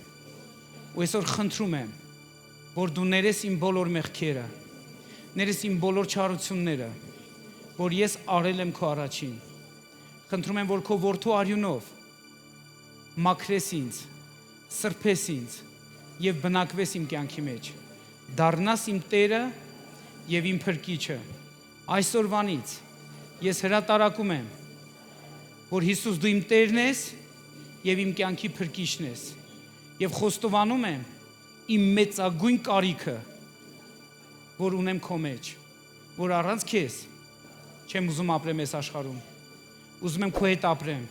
Ու այսօր խնդրում եմ, որ դու ներես իմ բոլոր մեղքերը, ներես իմ բոլոր չարությունները, որ ես արել եմ քո առաջին։ Խնդրում եմ, որ քո որդու արյունով մաքրես ինձ, սրբես ինձ եւ բնակվես իմ կյանքի մեջ։ Դառնաս իմ Տերը եւ իմ Փրկիչը։ Այսօրվանից ես հրատարակում եմ, որ Հիսուս դու իմ Տերն ես եւ իմ կյանքի Փրկիչն ես։ Եվ խոստովանում եմ իմ մեծագույն կարիքը, որ ունեմ քո մեջ, որ առանց քեզ չեմ ուզում ապրեմ այս աշխարհում։ Ուզում եմ քո հետ ապրեմ,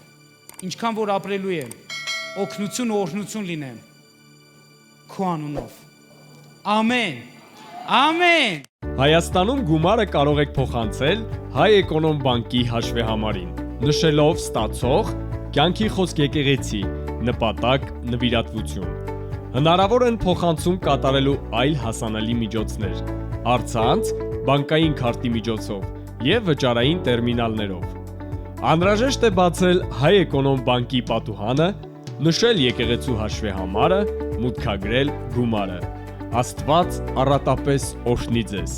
ինչքան որ ապրելու եմ, օգնություն ու օրհնություն լինեմ քո անունով։ Ամեն։ Ամեն։ Հայաստանում գումարը կարող եք փոխանցել Հայ Էկոնոմ բանկի հաշվեհամարին, նշելով ստացող, կյանքի խոսք եկեղեցի, նպատակ, նվիրատվություն։ Հնարավոր են փոխանցում կատարելու այլ հասանելի միջոցներ, առցանց, բանկային քարտի միջոցով և վճարային տերմինալներով։ Անհրաժեշտ է բացել Հայ Էկոնոմ բանկի պատուհանը, նշել եկեղեցու հաշվեհամարը, մուտքագրել գումարը։ Աստված առատապես օրհնի ձեզ։